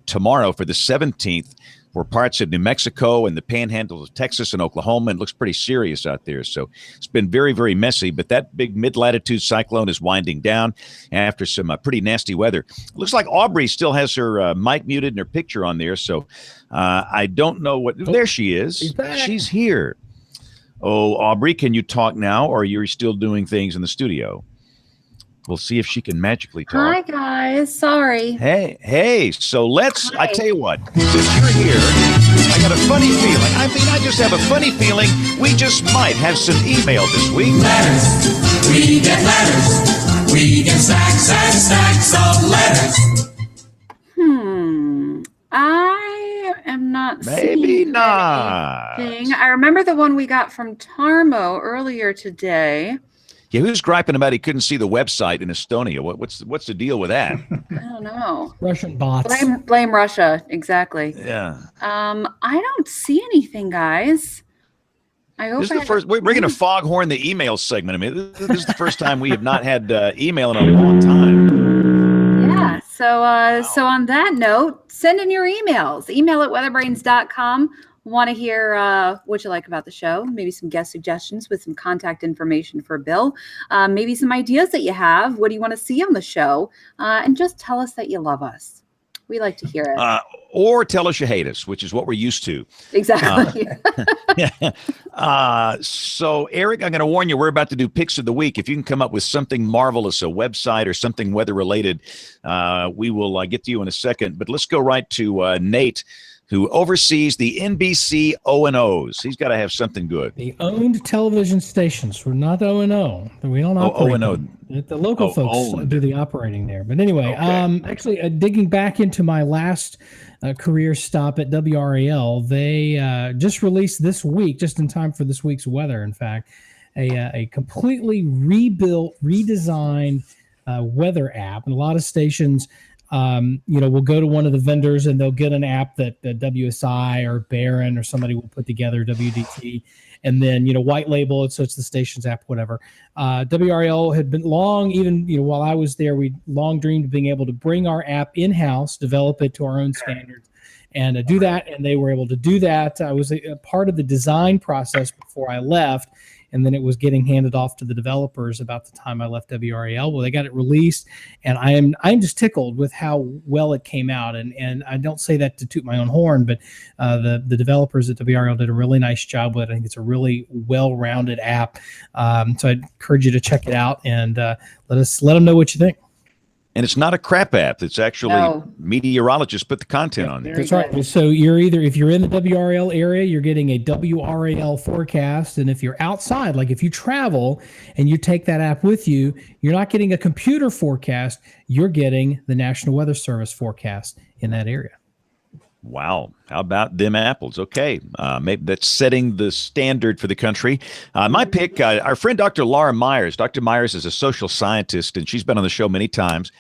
tomorrow for the 17th for parts of New Mexico and the panhandle of Texas and Oklahoma. It looks pretty serious out there. So it's been very, very messy, but that big mid-latitude cyclone is winding down after some pretty nasty weather. It looks like Aubrey still has her mic muted and her picture on there. So I don't know what, there she is. She's here. Oh, Aubrey, can you talk now, or are you still doing things in the studio? We'll see if she can magically talk. Hi, guys. Sorry. Hey. So let's, I tell you what, since you're here, I got a funny feeling. I just have a funny feeling we just might have some email this week. Letters. We get letters. We get stacks and stacks of letters. I am not Maybe seeing not. anything. I remember the one we got from Tarmo earlier today. Yeah, who's griping about he couldn't see the website in Estonia? What's the deal with that? I don't know. Russian bots. Blame Russia. Exactly. Yeah. I don't see anything, guys. I hope this is the first. We're going to foghorn the email segment. I mean, this is the first time we have not had email in a long time. Yeah. So on that note, send in your emails. Email at weatherbrains.com. Want to hear what you like about the show, maybe some guest suggestions with some contact information for Bill, maybe some ideas that you have. What do you want to see on the show? And just tell us that you love us. We like to hear it. Or tell us you hate us, which is what we're used to. Exactly. So, Eric, I'm going to warn you, we're about to do Picks of the Week. If you can come up with something marvelous, a website or something weather-related, we will get to you in a second. But let's go right to Nate, who oversees the NBC O&Os. He's got to have something good. The owned television stations. We're not O&O. We don't operate O&O. them. The local folks owned. do the operating there. But anyway, Okay. actually, digging back into my last career stop at WRAL, they just released this week, just in time for this week's weather, in fact, a completely rebuilt, redesigned weather app. And a lot of stations we'll go to one of the vendors and they'll get an app that WSI or Barron or somebody will put together, WDT, and then, white label it. So it's the station's app, whatever. WRL had been long, even, while I was there, we long dreamed of being able to bring our app in-house, develop it to our own standards and do that. And they were able to do that. I was a part of the design process before I left. And then it was getting handed off to the developers about the time I left WRAL. Well, they got it released, and I'm just tickled with how well it came out. And I don't say that to toot my own horn, but the developers at WRAL did a really nice job with it. I think it's a really well-rounded app. So I'd encourage you to check it out and let them know what you think. And it's not a crap app. It's actually meteorologists put the content on there. That's right. So if you're in the WRL area, you're getting a WRAL forecast. And if you're outside, like if you travel and you take that app with you, you're not getting a computer forecast. You're getting the National Weather Service forecast in that area. Wow. How about them apples? Okay. Maybe that's setting the standard for the country. My pick, our friend Dr. Laura Myers. Dr. Myers is a social scientist, and she's been on the show many times.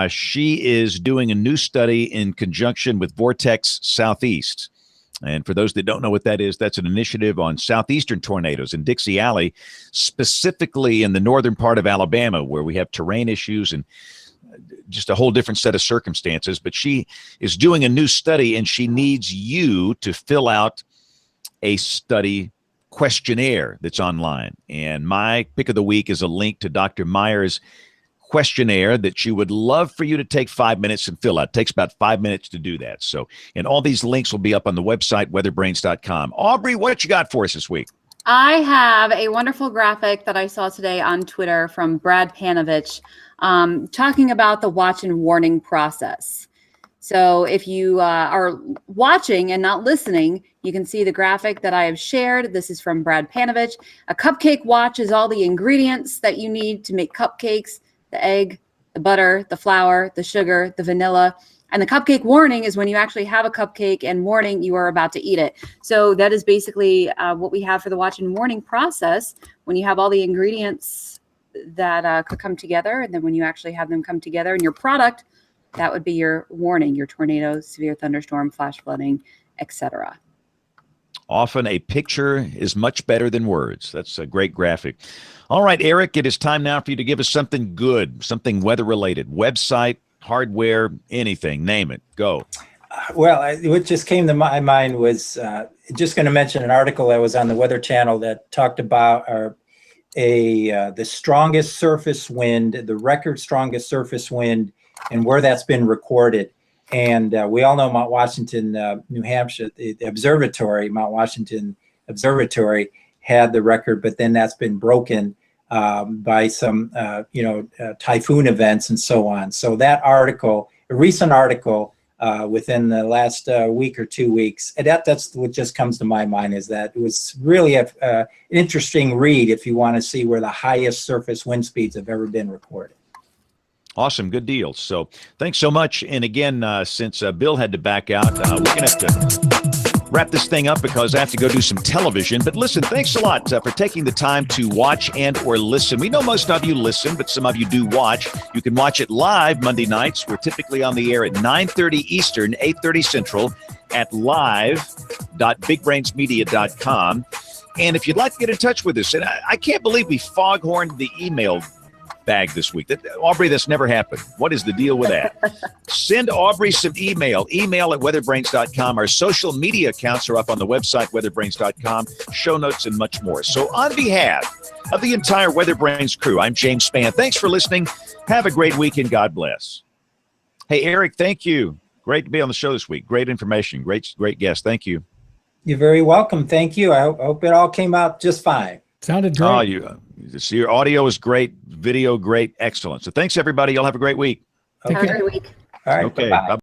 She is doing a new study in conjunction with Vortex Southeast. And for those that don't know what that is, that's an initiative on southeastern tornadoes in Dixie Alley, specifically in the northern part of Alabama, where we have terrain issues and just a whole different set of circumstances. But she is doing a new study, and she needs you to fill out a study questionnaire that's online. And my pick of the week is a link to Dr. Myers' questionnaire that she would love for you to take 5 minutes and fill out. It takes about 5 minutes to do that. So, and all these links will be up on the website, weatherbrains.com. Aubrey, what you got for us this week? I have a wonderful graphic that I saw today on Twitter from Brad Panovich, talking about the watch and warning process. So if you are watching and not listening, you can see the graphic that I have shared. This is from Brad Panovich. A cupcake watch is all the ingredients that you need to make cupcakes: the egg, the butter, the flour, the sugar, the vanilla. And the cupcake warning is when you actually have a cupcake, and warning you are about to eat it. So that is basically what we have for the watch and warning process. When you have all the ingredients that could come together, and then when you actually have them come together in your product, that would be your warning: your tornado, severe thunderstorm, flash flooding, etc. Often a picture is much better than words. That's a great graphic. All right, Eric, it is time now for you to give us something good, something weather-related. Website, hardware, anything, name it. Go. Well, what just came to my mind was just going to mention an article that was on the Weather Channel that talked about the strongest surface wind, the record strongest surface wind, and where that's been recorded. And we all know Mount Washington, New Hampshire, the observatory, Mount Washington Observatory had the record, but then that's been broken by some, typhoon events and so on. So that article, a recent article within the last week or 2 weeks, and that's what just comes to my mind, is that it was really an interesting read if you want to see where the highest surface wind speeds have ever been recorded. Awesome. Good deal. So thanks so much. And again, since Bill had to back out, we're going to have to wrap this thing up because I have to go do some television. But listen, thanks a lot for taking the time to watch and or listen. We know most of you listen, but some of you do watch. You can watch it live Monday nights. We're typically on the air at 9:30 Eastern, 8:30 Central at live.bigbrainsmedia.com. And if you'd like to get in touch with us, and I can't believe we foghorned the email bag this week. Aubrey, that's never happened. What is the deal with that? Send Aubrey some email at weatherbrains.com. Our social media accounts are up on the website, weatherbrains.com, show notes and much more. So on behalf of the entire Weather Brains crew, I'm James Spann. Thanks for listening. Have a great week and God bless. Hey, Eric, thank you. Great to be on the show this week. Great information. Great guest. Thank you. You're very welcome. Thank you. I hope it all came out just fine. Sounded great. Oh, your audio is great, video great, excellent. So thanks, everybody. Y'all have a great week. Okay. Have a good week. All right. Okay. Bye-bye. Bye-bye.